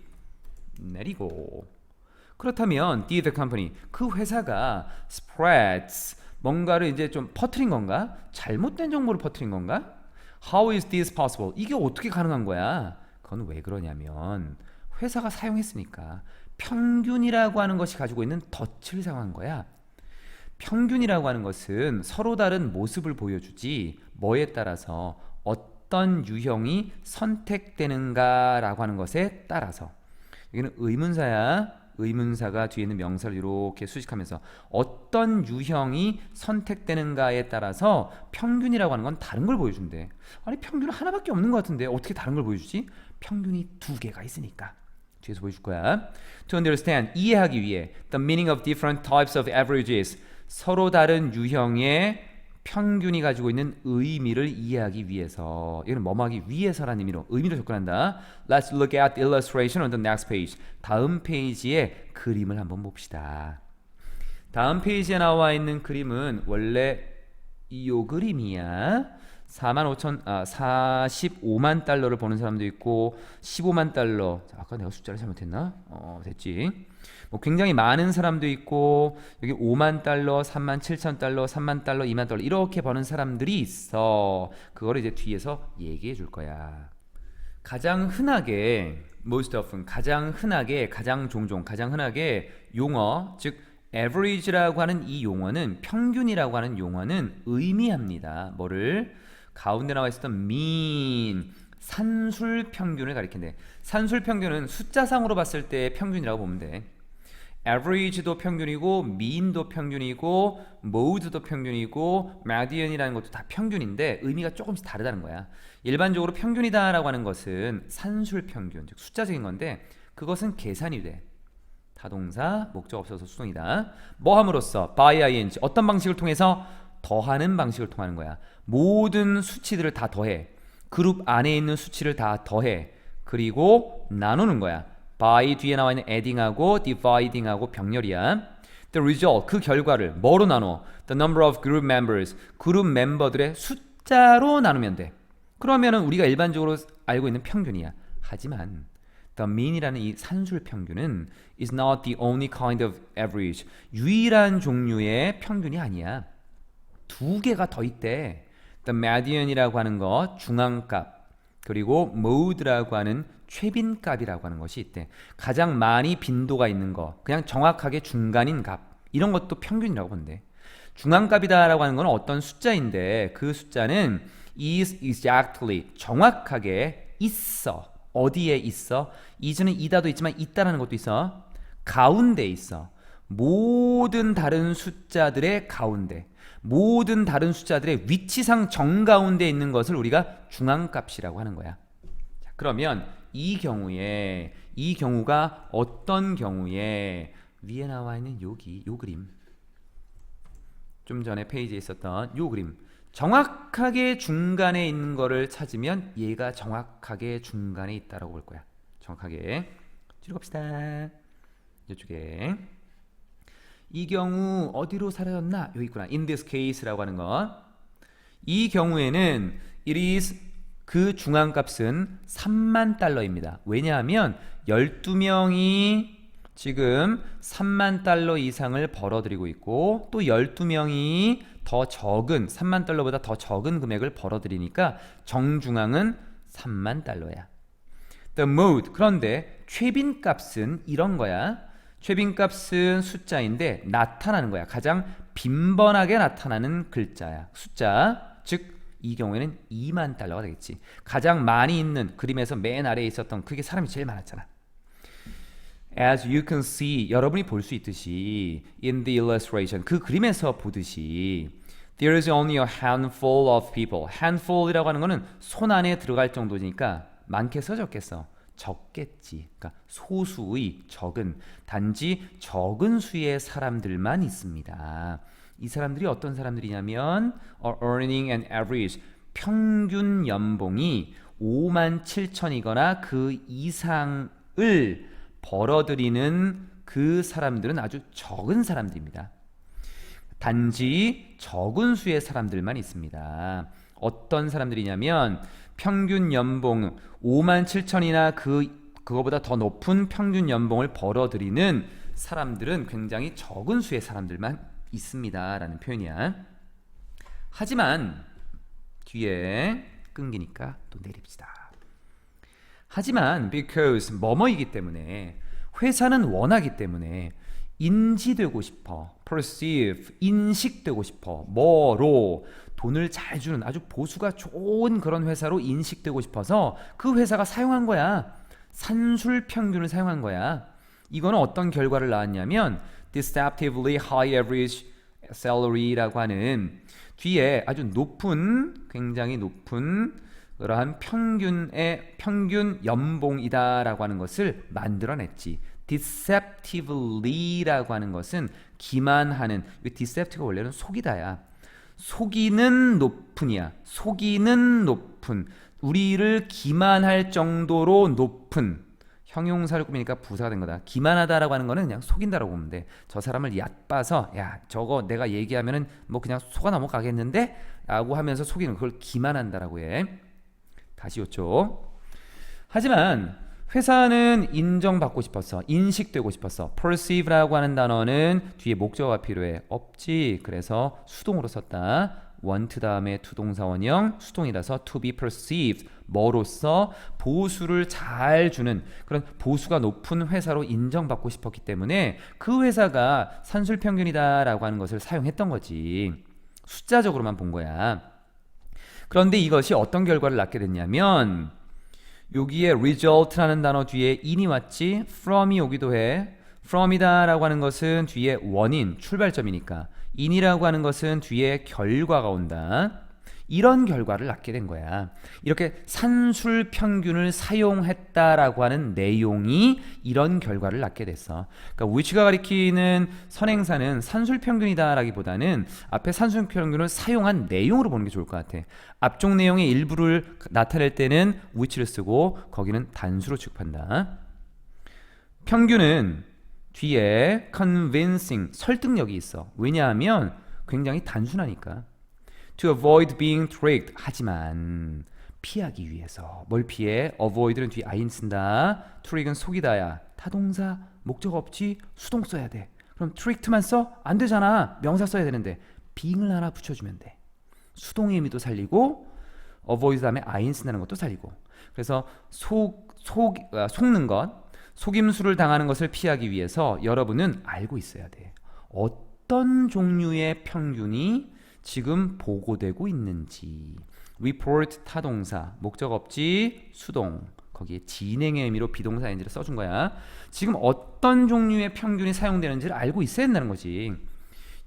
내리고. 그렇다면 did the company, 그 회사가 spreads, 뭔가를 이제 좀 퍼뜨린 건가? 잘못된 정보를 퍼뜨린 건가? How is this possible? 이게 어떻게 가능한 거야? 그건 왜 그러냐면 회사가 사용했으니까. 평균이라고 하는 것이 가지고 있는 덫을 사용한 거야. 평균이라고 하는 것은 서로 다른 모습을 보여주지, 뭐에 따라서 어떤 유형이 선택되는가라고 하는 것에 따라서. 여기는 의문사야. 의문사가 뒤에 있는 명사를 이렇게 수식하면서 어떤 유형이 선택되는가에 따라서 평균이라고 하는 건 다른 걸 보여준대. 아니 평균은 하나밖에 없는 것 같은데 어떻게 다른 걸 보여주지? 평균이 두 개가 있으니까. 뒤에서 보여줄 거야. To understand, 이해하기 위해 the meaning of different types of averages, 서로 다른 유형의 평균이 가지고 있는 의미를 이해하기 위해서. 이거는 뭐뭐하기 위해서라는 의미로 의미로 접근한다. Let's look at the illustration on the next page. 다음 페이지에 그림을 한번 봅시다. 다음 페이지에 나와 있는 그림은 원래 이 그림이야. 45만 달러를 버는 사람도 있고 15만 달러. 자, 아까 내가 숫자를 잘못했나? 됐지. 뭐 굉장히 많은 사람도 있고 여기 5만 달러, 3만 7천 달러, 3만 달러, 2만 달러 이렇게 버는 사람들이 있어. 그거를 이제 뒤에서 얘기해 줄 거야. 가장 흔하게 most often 가장 흔하게 가장 종종 가장 흔하게 용어 즉 average라고 하는 이 용어는 평균이라고 하는 용어는 의미합니다. 뭐를? 가운데 나와 있었던 mean 산술 평균을 가리킨대. 산술 평균은 숫자상으로 봤을 때 평균이라고 보면 돼. average도 평균이고 mean도 평균이고 mode도 평균이고 median이라는 것도 다 평균인데 의미가 조금씩 다르다는 거야. 일반적으로 평균이다라고 하는 것은 산술 평균, 즉 숫자적인 건데 그것은 계산이 돼. 타동사, 목적 없어서 수동이다. 뭐 함으로써 by ing 어떤 방식을 통해서 더하는 방식을 통하는 거야. 모든 수치들을 다 더해. 그룹 안에 있는 수치를 다 더해. 그리고 나누는 거야. by 뒤에 나와 있는 adding하고 dividing하고 병렬이야. The result 그 결과를 뭐로 나눠? The number of group members 그룹 멤버들의 숫자로 나누면 돼. 그러면은 우리가 일반적으로 알고 있는 평균이야. 하지만 the mean이라는 이 산술 평균은 is not the only kind of average. 유일한 종류의 평균이 아니야. 두 개가 더 있대. The median이라고 하는 거 중앙값 그리고 mode라고 하는 최빈값이라고 하는 것이 있대. 가장 많이 빈도가 있는 거 그냥 정확하게 중간인 값 이런 것도 평균이라고 본대. 중앙값이다라고 하는 건 어떤 숫자인데 그 숫자는 is exactly 정확하게 있어. 어디에 있어? is는 이다도 있지만 있다라는 것도 있어. 가운데 있어. 모든 다른 숫자들의 가운데 모든 다른 숫자들의 위치상 정가운데 있는 것을 우리가 중앙값이라고 하는 거야. 자, 그러면 이 경우가 어떤 경우에 위에 나와 있는 요 그림 좀 전에 페이지에 있었던 요 그림 정확하게 중간에 있는 거를 찾으면 얘가 정확하게 중간에 있다라고 볼 거야. 정확하게 뒤로 갑시다. 이쪽에 이 경우 어디로 사라졌나? 여기 있구나. In this case라고 하는 거. 이 경우에는 it is 그 중앙값은 3만 달러입니다. 왜냐하면 12명이 지금 3만 달러 이상을 벌어들이고 있고 또 12명이 더 적은 3만 달러보다 더 적은 금액을 벌어들이니까 정중앙은 3만 달러야. The mode 그런데 최빈값은 이런 거야. 최빈값은 숫자인데 나타나는 거야. 가장 빈번하게 나타나는 글자야. 숫자 즉 이 경우에는 2만 달러가 되겠지. 가장 많이 있는 그림에서 맨 아래에 있었던 그게 사람이 제일 많았잖아. As you can see, 여러분이 볼 수 있듯이 in the illustration, 그 그림에서 보듯이 there is only a handful of people. handful이라고 하는 거는 손 안에 들어갈 정도니까 많겠어 적겠어? 적겠지. 그러니까 소수의 적은 단지 적은 수의 사람들만 있습니다. 이 사람들이 어떤 사람들이냐면 earning an average 평균 연봉이 5만 7천이거나 그 이상을 벌어들이는 그 사람들은 아주 적은 사람들입니다. 단지 적은 수의 사람들만 있습니다. 어떤 사람들이냐면 평균 연봉 5만 7천이나 그거보다 더 높은 평균 연봉을 벌어들이는 사람들은 굉장히 적은 수의 사람들만 있습니다 라는 표현이야. 하지만 뒤에 끊기니까 또 내립시다. 하지만 because 뭐뭐이기 때문에 회사는 원하기 때문에 인지되고 싶어. perceive 인식되고 싶어. 뭐로? 돈을 잘 주는 아주 보수가 좋은 그런 회사로 인식되고 싶어서 그 회사가 사용한 거야. 산술 평균을 사용한 거야. 이거는 어떤 결과를 낳았냐면 deceptively high average salary라고 하는 뒤에 아주 높은 굉장히 높은 그러한 평균 연봉이다라고 하는 것을 만들어냈지. deceptively라고 하는 것은 기만하는. 이 deceptive가 원래는 속이다야. 속이는 높은이야. 속이는 높은. 우리를 기만할 정도로 높은 형용사를 꾸미니까 부사가 된 거다. 기만하다라고 하는 거는 그냥 속인다라고 보면 돼. 저 사람을 얕봐서 야 저거 내가 얘기하면은 뭐 그냥 속아 넘어가겠는데? 라고 하면서 속이는 그걸 기만한다라고 해. 다시 요쪽. 하지만 회사는 인정받고 싶었어. 인식되고 싶었어. perceive라고 하는 단어는 뒤에 목적어가 필요해. 없지. 그래서 수동으로 썼다. want 다음에 투동사 원형 수동이라서 to be perceived 뭐로써 보수를 잘 주는 그런 보수가 높은 회사로 인정받고 싶었기 때문에 그 회사가 산술평균이다 라고 하는 것을 사용했던 거지. 숫자적으로만 본 거야. 그런데 이것이 어떤 결과를 낳게 됐냐면 여기에 result라는 단어 뒤에 in이 왔지. from이 오기도 해. from이다 라고 하는 것은 뒤에 원인, 출발점이니까 in이라고 하는 것은 뒤에 결과가 온다. 이런 결과를 낳게 된 거야. 이렇게 산술 평균을 사용했다라고 하는 내용이 이런 결과를 낳게 됐어. 그러니까 which가 가리키는 선행사는 산술 평균이다라기보다는 앞에 산술 평균을 사용한 내용으로 보는 게 좋을 것 같아. 앞쪽 내용의 일부를 나타낼 때는 which를 쓰고 거기는 단수로 취급한다. 평균은 뒤에 convincing, 설득력이 있어. 왜냐하면 굉장히 단순하니까. To avoid being tricked. 하지만 피하기 위해서. 뭘 피해? avoid는 뒤에 in 쓴다. trick은 속이다야. 타동사, 목적 없지? 수동 써야 돼. 그럼 tricked만 써? 안 되잖아. 명사 써야 되는데 being을 하나 붙여주면 돼. 수동의 의미도 살리고 avoid 다음에 in 쓴다는 것도 살리고. 그래서 속는 것, 속임수를 당하는 것을 피하기 위해서 여러분은 알고 있어야 돼. 어떤 종류의 평균이 지금 보고되고 있는지. report 타동사, 목적 없지, 수동. 거기에 진행의 의미로 비동사 ing를 써준 거야. 지금 어떤 종류의 평균이 사용되는지를 알고 있어야 된다는 거지.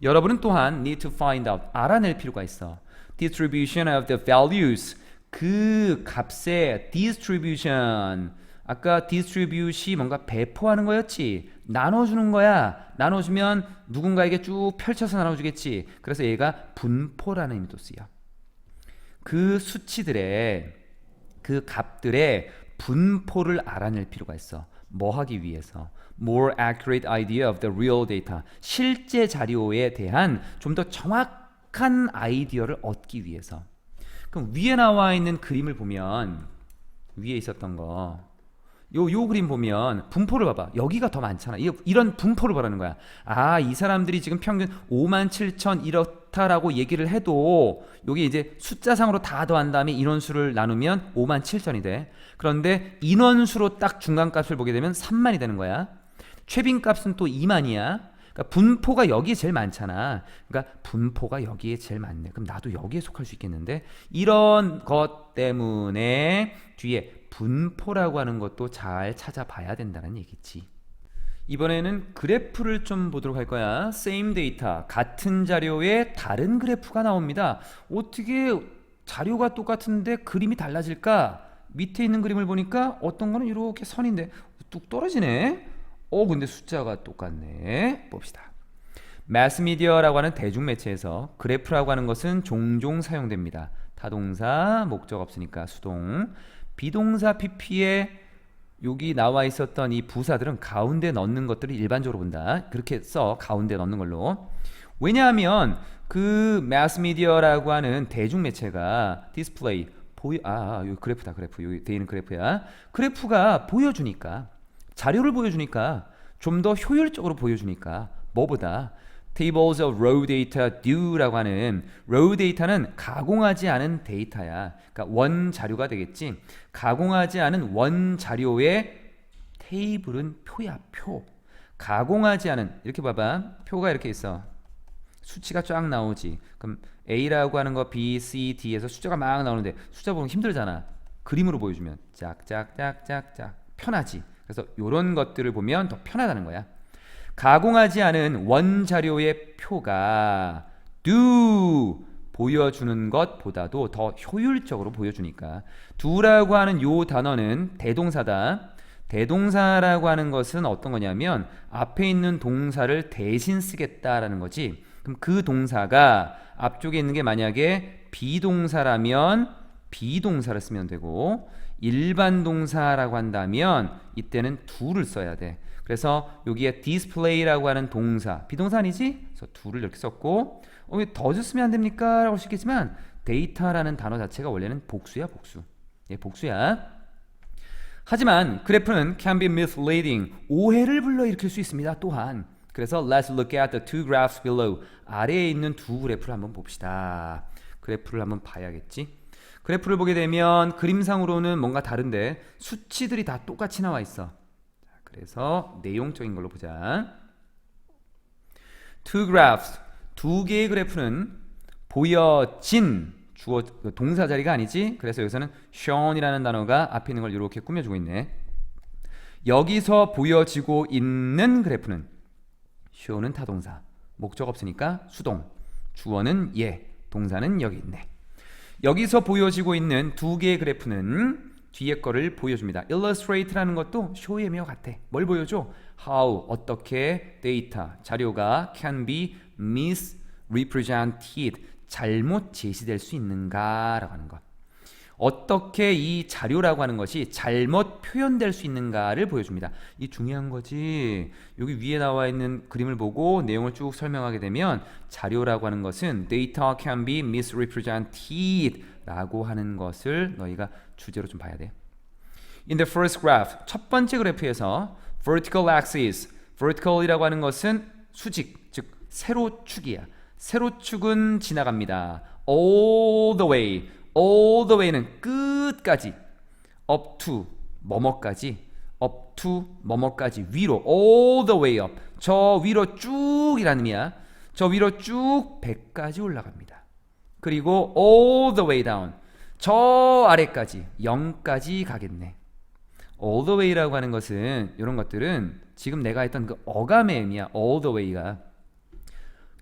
여러분은 또한 need to find out, 알아낼 필요가 있어. distribution of the values, 그 값의 distribution. 아까 distribute이 뭔가 배포하는 거였지. 나눠주는 거야. 나눠주면 누군가에게 쭉 펼쳐서 나눠주겠지. 그래서 얘가 분포라는 의미도 쓰여. 그 수치들의 그 값들의 분포를 알아낼 필요가 있어. 뭐 하기 위해서? More accurate idea of the real data. 실제 자료에 대한 좀 더 정확한 아이디어를 얻기 위해서. 그럼 위에 나와 있는 그림을 보면 위에 있었던 거 요 그림 보면 분포를 봐봐. 여기가 더 많잖아. 이런 분포를 보라는 거야. 아, 이 사람들이 지금 평균 57,000 이렇다라고 얘기를 해도 여기 이제 숫자상으로 다 더한 다음에 인원수를 나누면 57,000이 돼. 그런데 인원수로 딱 중간값을 보게 되면 3만이 되는 거야. 최빈값은 또 2만이야. 그러니까 분포가 여기에 제일 많잖아. 그러니까 분포가 여기에 제일 많네. 그럼 나도 여기에 속할 수 있겠는데? 이런 것 때문에 뒤에 분포라고 하는 것도 잘 찾아봐야 된다는 얘기지. 이번에는 그래프를 좀 보도록 할 거야. same data, 같은 자료에 다른 그래프가 나옵니다. 어떻게 자료가 똑같은데 그림이 달라질까? 밑에 있는 그림을 보니까 어떤 거는 이렇게 선인데 뚝 떨어지네. 근데 숫자가 똑같네. 봅시다. 매스미디어라고 하는 대중매체에서 그래프라고 하는 것은 종종 사용됩니다. 타동사, 목적 없으니까 수동. 비동사 pp에 여기 나와 있었던 이 부사들은 가운데 넣는 것들을 일반적으로 본다. 그렇게 써. 가운데 넣는 걸로. 왜냐하면 그 매스미디어라고 하는 대중매체가 디스플레이 여기 그래프다. 그래프. 여기 돼 있는 그래프야. 그래프가 보여주니까, 자료를 보여주니까, 좀 더 효율적으로 보여주니까 뭐보다 tables of raw data due라고 하는 raw data는 가공하지 않은 데이터야. 그러니까 원 자료가 되겠지. 가공하지 않은 원 자료의 테이블은 표야, 표. 가공하지 않은, 이렇게 봐봐. 표가 이렇게 있어. 수치가 쫙 나오지. 그럼 A라고 하는 거 B, C, D에서 숫자가 막 나오는데 숫자 보면 힘들잖아. 그림으로 보여주면 짝짝짝짝짝 편하지. 그래서 이런 것들을 보면 더 편하다는 거야. 가공하지 않은 원자료의 표가 do 보여주는 것보다도 더 효율적으로 보여주니까. do라고 하는 요 단어는 대동사다. 대동사라고 하는 것은 어떤 거냐면 앞에 있는 동사를 대신 쓰겠다라는 거지. 그럼 그 동사가 앞쪽에 있는 게 만약에 비동사라면 비동사를 쓰면 되고 일반 동사라고 한다면 이때는 do를 써야 돼. 그래서 여기에 display라고 하는 동사, 비동사 아니지? 그래서 do를 이렇게 썼고 왜 does 쓰면 안 됩니까? 라고 할 수 있겠지만 데이터라는 단어 자체가 원래는 복수야, 복수. 예, 복수야. 하지만 그래프는 can be misleading, 오해를 불러일으킬 수 있습니다. 또한. 그래서 let's look at the two graphs below. 아래에 있는 두 그래프를 한번 봅시다. 그래프를 한번 봐야겠지. 그래프를 보게 되면 그림상으로는 뭔가 다른데 수치들이 다 똑같이 나와 있어. 그래서 내용적인 걸로 보자. Two graphs, 두 개의 그래프는 보여진 주어 동사 자리가 아니지. 그래서 여기서는 shown이라는 단어가 앞에 있는 걸 이렇게 꾸며주고 있네. 여기서 보여지고 있는 그래프는 show는 타동사, 목적 없으니까 수동, 주어는 얘, 동사는 여기 있네. 여기서 보여지고 있는 두 개의 그래프는 뒤에 거를 보여줍니다. illustrate라는 것도 show의 의미와 같아. 뭘 보여줘? how, 어떻게 데이터, 자료가 can be misrepresented, 잘못 제시될 수 있는가 라고 하는 것. 어떻게 이 자료라고 하는 것이 잘못 표현될 수 있는가를 보여줍니다. 이 중요한 거지. 여기 위에 나와 있는 그림을 보고 내용을 쭉 설명하게 되면 자료라고 하는 것은 data can be misrepresented 라고 하는 것을 너희가 주제로 좀 봐야 돼. In the first graph, 첫 번째 그래프에서 vertical axis, vertical이라고 하는 것은 수직, 즉 세로축이야. 세로축은 지나갑니다. all the way, all the way는 끝까지, up to 뭐뭐까지, up to 뭐뭐까지, 위로, all the way up, 저 위로 쭉이라는 의미야. 저 위로 쭉 100까지 올라갑니다. 그리고 all the way down, 저 아래까지 0까지 가겠네. all the way라고 하는 것은 이런 것들은 지금 내가 했던 그 어감의 의미야. all the way가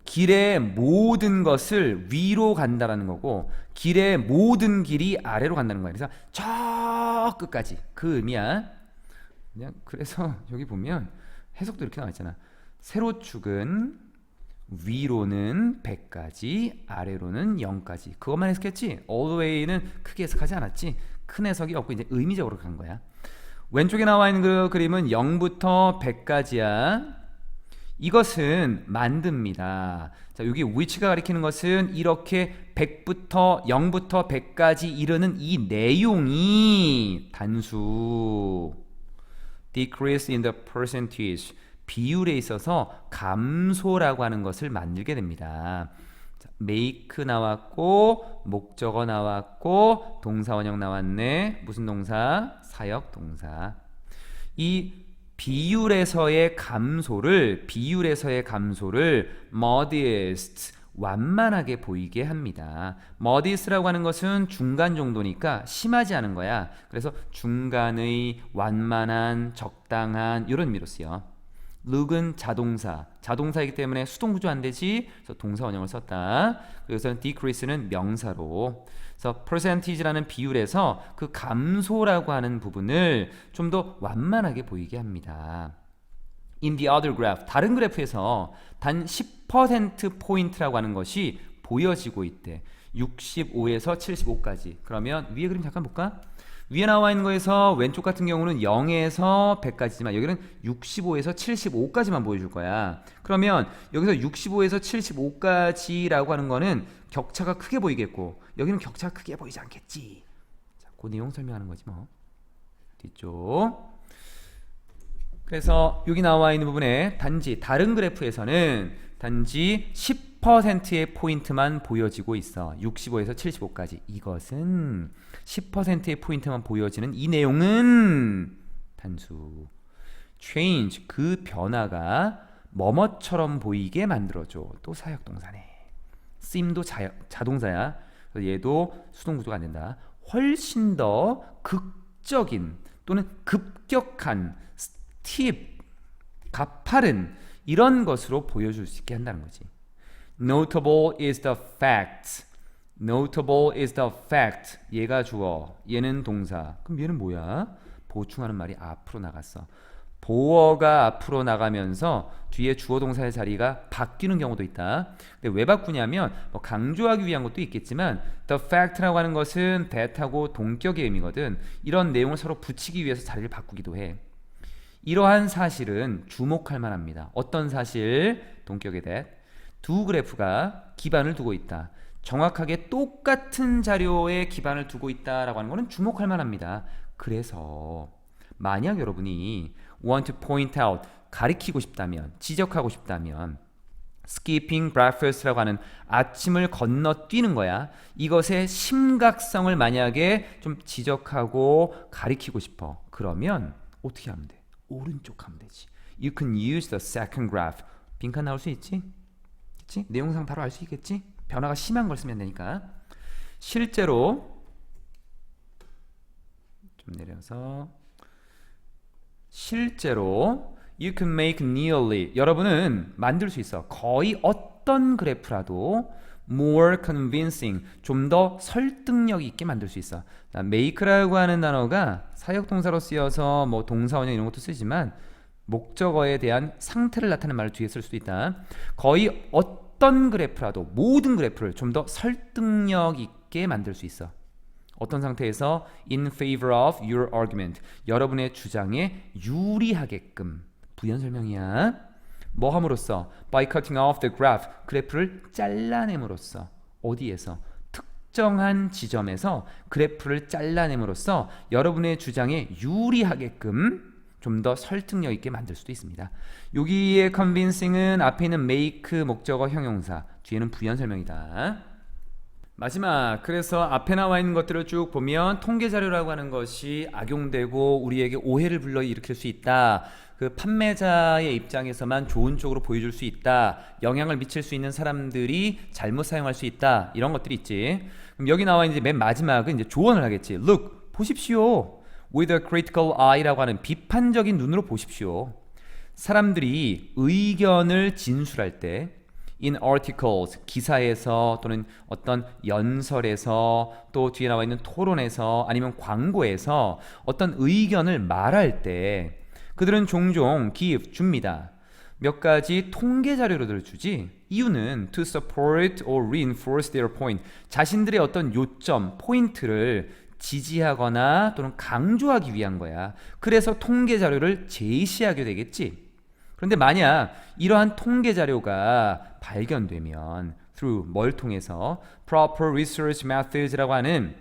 길의 모든 것을 위로 간다라는 거고 길의 모든 길이 아래로 간다는 거야. 그래서 저 끝까지 그 의미야. 그냥 그래서 여기 보면 해석도 이렇게 나와 있잖아. 세로축은 위로는 100까지, 아래로는 0까지. 그것만 해석했지. all the way는 크게 해석하지 않았지. 큰 해석이 없고 이제 의미적으로 간 거야. 왼쪽에 나와 있는 그 그림은 0부터 100까지야. 이것은 만듭니다. 자, 여기 which가 가리키는 것은 이렇게 100부터 0부터 100까지 이르는 이 내용이 단수 decrease in the percentage, 비율에 있어서 감소라고 하는 것을 만들게 됩니다. 자, make 나왔고 목적어 나왔고 동사원형 나왔네. 무슨 동사? 사역 동사. 이 비율에서의 감소를 modest, 완만하게 보이게 합니다. modest라고 하는 것은 중간 정도니까 심하지 않은 거야. 그래서 중간의, 완만한, 적당한 이런 의미로 쓰여. look은 자동사이기 때문에 수동구조 안 되지. 그래서 동사 원형을 썼다. 그래서 decrease는 명사로. 그래서 percentage라는 비율에서 그 감소라고 하는 부분을 좀 더 완만하게 보이게 합니다. In the other graph, 다른 그래프에서 단 10% 포인트라고 하는 것이 보여지고 있대. 65에서 75까지. 그러면 위에 그림 잠깐 볼까? 위에 나와 있는 거에서 왼쪽 같은 경우는 0에서 100까지지만 여기는 65에서 75까지만 보여줄 거야. 그러면 여기서 65에서 75까지라고 하는 거는 격차가 크게 보이겠고 여기는 격차가 크게 보이지 않겠지. 자, 그 내용 설명하는 거지 뭐. 뒤쪽. 그래서 여기 나와 있는 부분에 단지 다른 그래프에서는 단지 10%의 포인트만 보여지고 있어. 65에서 75까지. 이것은 10%의 포인트만 보여지는 이 내용은 단수 change, 그 변화가 뭐뭐처럼 보이게 만들어줘. 또 사역동사네. seem도 자동사야. 얘도 수동구조가 안 된다. 훨씬 더 극적인 또는 급격한 스팁, 가파른 이런 것으로 보여줄 수 있게 한다는 거지. Notable is the fact. Notable is the fact. 얘가 주어, 얘는 동사. 그럼 얘는 뭐야? 보충하는 말이 앞으로 나갔어. 보어가 앞으로 나가면서 뒤에 주어 동사의 자리가 바뀌는 경우도 있다. 근데 왜 바꾸냐면 뭐 강조하기 위한 것도 있겠지만 the fact라고 하는 것은 that하고 동격의 의미거든. 이런 내용을 서로 붙이기 위해서 자리를 바꾸기도 해. 이러한 사실은 주목할 만합니다. 어떤 사실? 동격의 that. 두 그래프가 기반을 두고 있다. 정확하게 똑같은 자료에 기반을 두고 있다라고 하는 것은 주목할 만합니다. 그래서 만약 여러분이 want to point out, 가리키고 싶다면, 지적하고 싶다면 skipping breakfast라고 하는 아침을 건너뛰는 거야. 이것의 심각성을 만약에 좀 지적하고 가리키고 싶어. 그러면 어떻게 하면 돼? 오른쪽 하면 되지. You can use the second graph. 빈칸 나올 수 있지? 그치? 내용상 바로 알 수 있겠지? 변화가 심한 걸 쓰면 되니까. 실제로 좀 내려서 실제로 you can make nearly, 여러분은 만들 수 있어. 거의 어떤 그래프라도 more convincing, 좀 더 설득력 있게 만들 수 있어. make라고 하는 단어가 사역동사로 쓰여서 뭐 동사원형 이런 것도 쓰지만 목적어에 대한 상태를 나타내는 말을 뒤에 쓸 수도 있다. 거의 어떤 그래프라도, 모든 그래프를 좀 더 설득력 있게 만들 수 있어. 어떤 상태에서 in favor of your argument, 여러분의 주장에 유리하게끔. 부연 설명이야. 뭐 함으로써? by cutting off the graph, 그래프를 잘라냄으로써. 어디에서? 특정한 지점에서 그래프를 잘라냄으로써 여러분의 주장에 유리하게끔 좀 더 설득력 있게 만들 수도 있습니다. 여기에 convincing은 앞에 있는 make 목적어 형용사, 뒤에는 부연 설명이다. 마지막, 그래서 앞에 나와 있는 것들을 쭉 보면 통계 자료라고 하는 것이 악용되고 우리에게 오해를 불러일으킬 수 있다. 그 판매자의 입장에서만 좋은 쪽으로 보여줄 수 있다. 영향을 미칠 수 있는 사람들이 잘못 사용할 수 있다. 이런 것들이 있지. 그럼 여기 나와 있는 맨 마지막은 이제 조언을 하겠지. Look, 보십시오. With a critical eye라고 하는 비판적인 눈으로 보십시오. 사람들이 의견을 진술할 때 in articles, 기사에서 또는 어떤 연설에서 또 뒤에 나와 있는 토론에서 아니면 광고에서 어떤 의견을 말할 때 그들은 종종 give, 줍니다. 몇 가지 통계 자료를 주지. 이유는 to support or reinforce their point, 자신들의 어떤 요점, 포인트를 지지하거나 또는 강조하기 위한 거야. 그래서 통계 자료를 제시하게 되겠지. 그런데 만약 이러한 통계 자료가 발견되면 through, 뭘 통해서? proper research methods라고 하는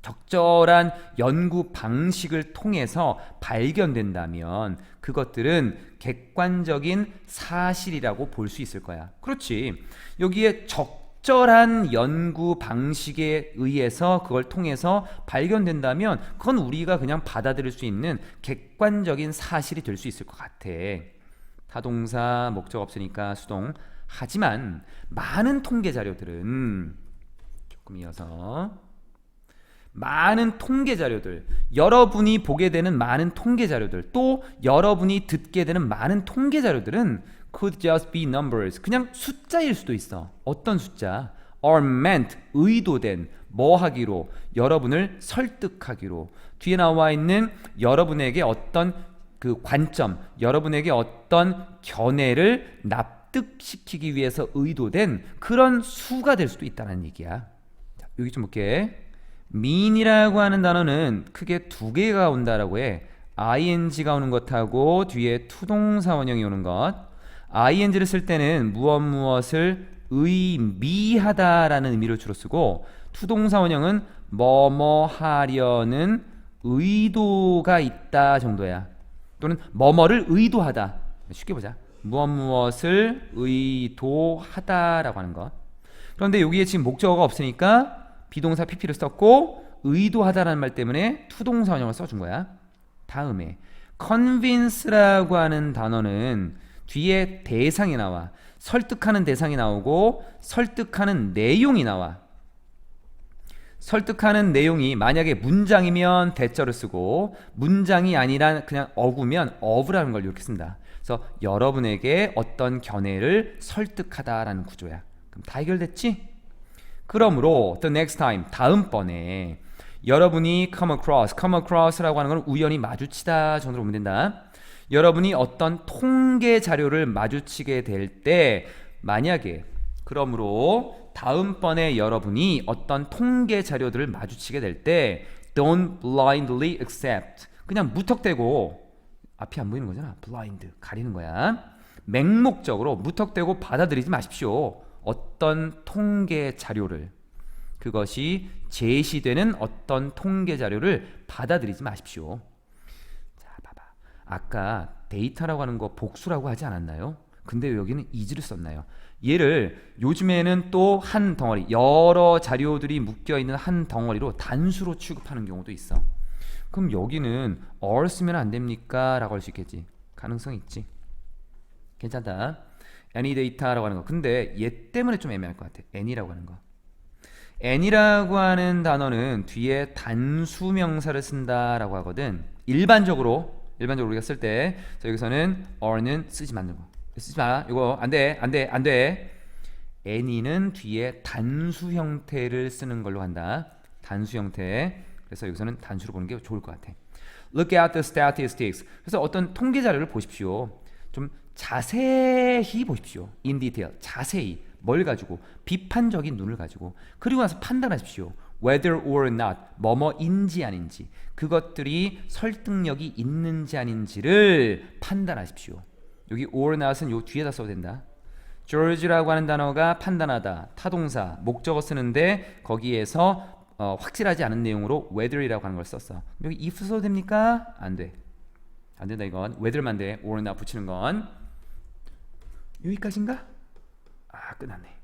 적절한 연구 방식을 통해서 발견된다면 그것들은 객관적인 사실이라고 볼 수 있을 거야. 그렇지. 여기에 적절한 연구 방식에 의해서 그걸 통해서 발견된다면 그건 우리가 그냥 받아들일 수 있는 객관적인 사실이 될 수 있을 것 같아. 타동사, 목적 없으니까 수동. 하지만 많은 통계 자료들은, 조금 이어서, 많은 통계 자료들, 여러분이 보게 되는 많은 통계 자료들, 또 여러분이 듣게 되는 많은 통계 자료들은 could just be numbers, 그냥 숫자일 수도 있어. 어떤 숫자? are meant, 의도된, 뭐 하기로? 여러분을 설득하기로. 뒤에 나와 있는 여러분에게 어떤 그 관점, 여러분에게 어떤 견해를 납득시키기 위해서 의도된 그런 수가 될 수도 있다는 얘기야. 자, 여기 좀 볼게. mean이라고 하는 단어는 크게 두 개가 온다라고 해. ing가 오는 것하고 뒤에 투동사 원형이 오는 것. ing를 쓸 때는 무엇을 의미하다라는 의미를 주로 쓰고, 투동사 원형은 뭐뭐 하려는 의도가 있다 정도야. 또는 뭐뭐를 의도하다. 쉽게 보자. 무엇을 의도하다라고 하는 것. 그런데 여기에 지금 목적어가 없으니까 비동사 pp를 썼고 의도하다라는 말 때문에 투동사 원형을 써준 거야. 다음에 convince라고 하는 단어는 뒤에 대상이 나와. 설득하는 대상이 나오고 설득하는 내용이 나와. 설득하는 내용이 만약에 문장이면 대절을 쓰고 문장이 아니라 그냥 어구면 of라는 걸 이렇게 쓴다. 그래서 여러분에게 어떤 견해를 설득하다라는 구조야. 그럼 다 해결됐지? 그러므로 the next time, 다음번에 여러분이 come across라고 하는 건 우연히 마주치다 정도로 보면 된다. 여러분이 어떤 통계 자료를 마주치게 될 때 만약에 그러므로 다음번에 여러분이 어떤 통계 자료들을 마주치게 될 때 don't blindly accept 그냥 무턱대고 앞이 안 보이는 거잖아. blind 가리는 거야. 맹목적으로 무턱대고 받아들이지 마십시오. 어떤 통계 자료를 그것이 제시되는 어떤 통계 자료를 받아들이지 마십시오. 자, 봐봐. 아까 데이터라고 하는 거 복수라고 하지 않았나요? 근데 왜 여기는 is를 썼나요? 얘를 요즘에는 또 한 덩어리, 여러 자료들이 묶여 있는 한 덩어리로 단수로 취급하는 경우도 있어. 그럼 여기는 or 쓰면 안 됩니까? 라고 할 수 있겠지. 가능성 있지. 괜찮다. any data라고 하는 거. 근데 얘 때문에 좀 애매할 것 같아. any라고 하는 거. any라고 하는 단어는 뒤에 단수명사를 쓴다라고 하거든. 일반적으로 우리가 쓸 때 여기서는 or는 쓰지 말고 쓰지 마. 이거 안 돼. any는 뒤에 단수 형태를 쓰는 걸로 한다. 단수 형태. 그래서 여기서는 단수로 보는 게 좋을 것 같아. Look at the statistics. 그래서 어떤 통계 자료를 보십시오. 좀 자세히 보십시오. In detail. 자세히. 뭘 가지고? 비판적인 눈을 가지고. 그리고 나서 판단하십시오. Whether or not. 뭐뭐인지 아닌지. 그것들이 설득력이 있는지 아닌지를 판단하십시오. 여기 or not은 요 뒤에다 써도 된다. George라고 하는 단어가 판단하다, 타동사, 목적어 쓰는데 거기에서 확실하지 않은 내용으로 whether이라고 하는 걸 썼어. 여기 if 써도 됩니까? 안 돼. 안 된다 이건. whether만 돼. or not 붙이는 건. 여기까지인가? 아, 끝났네.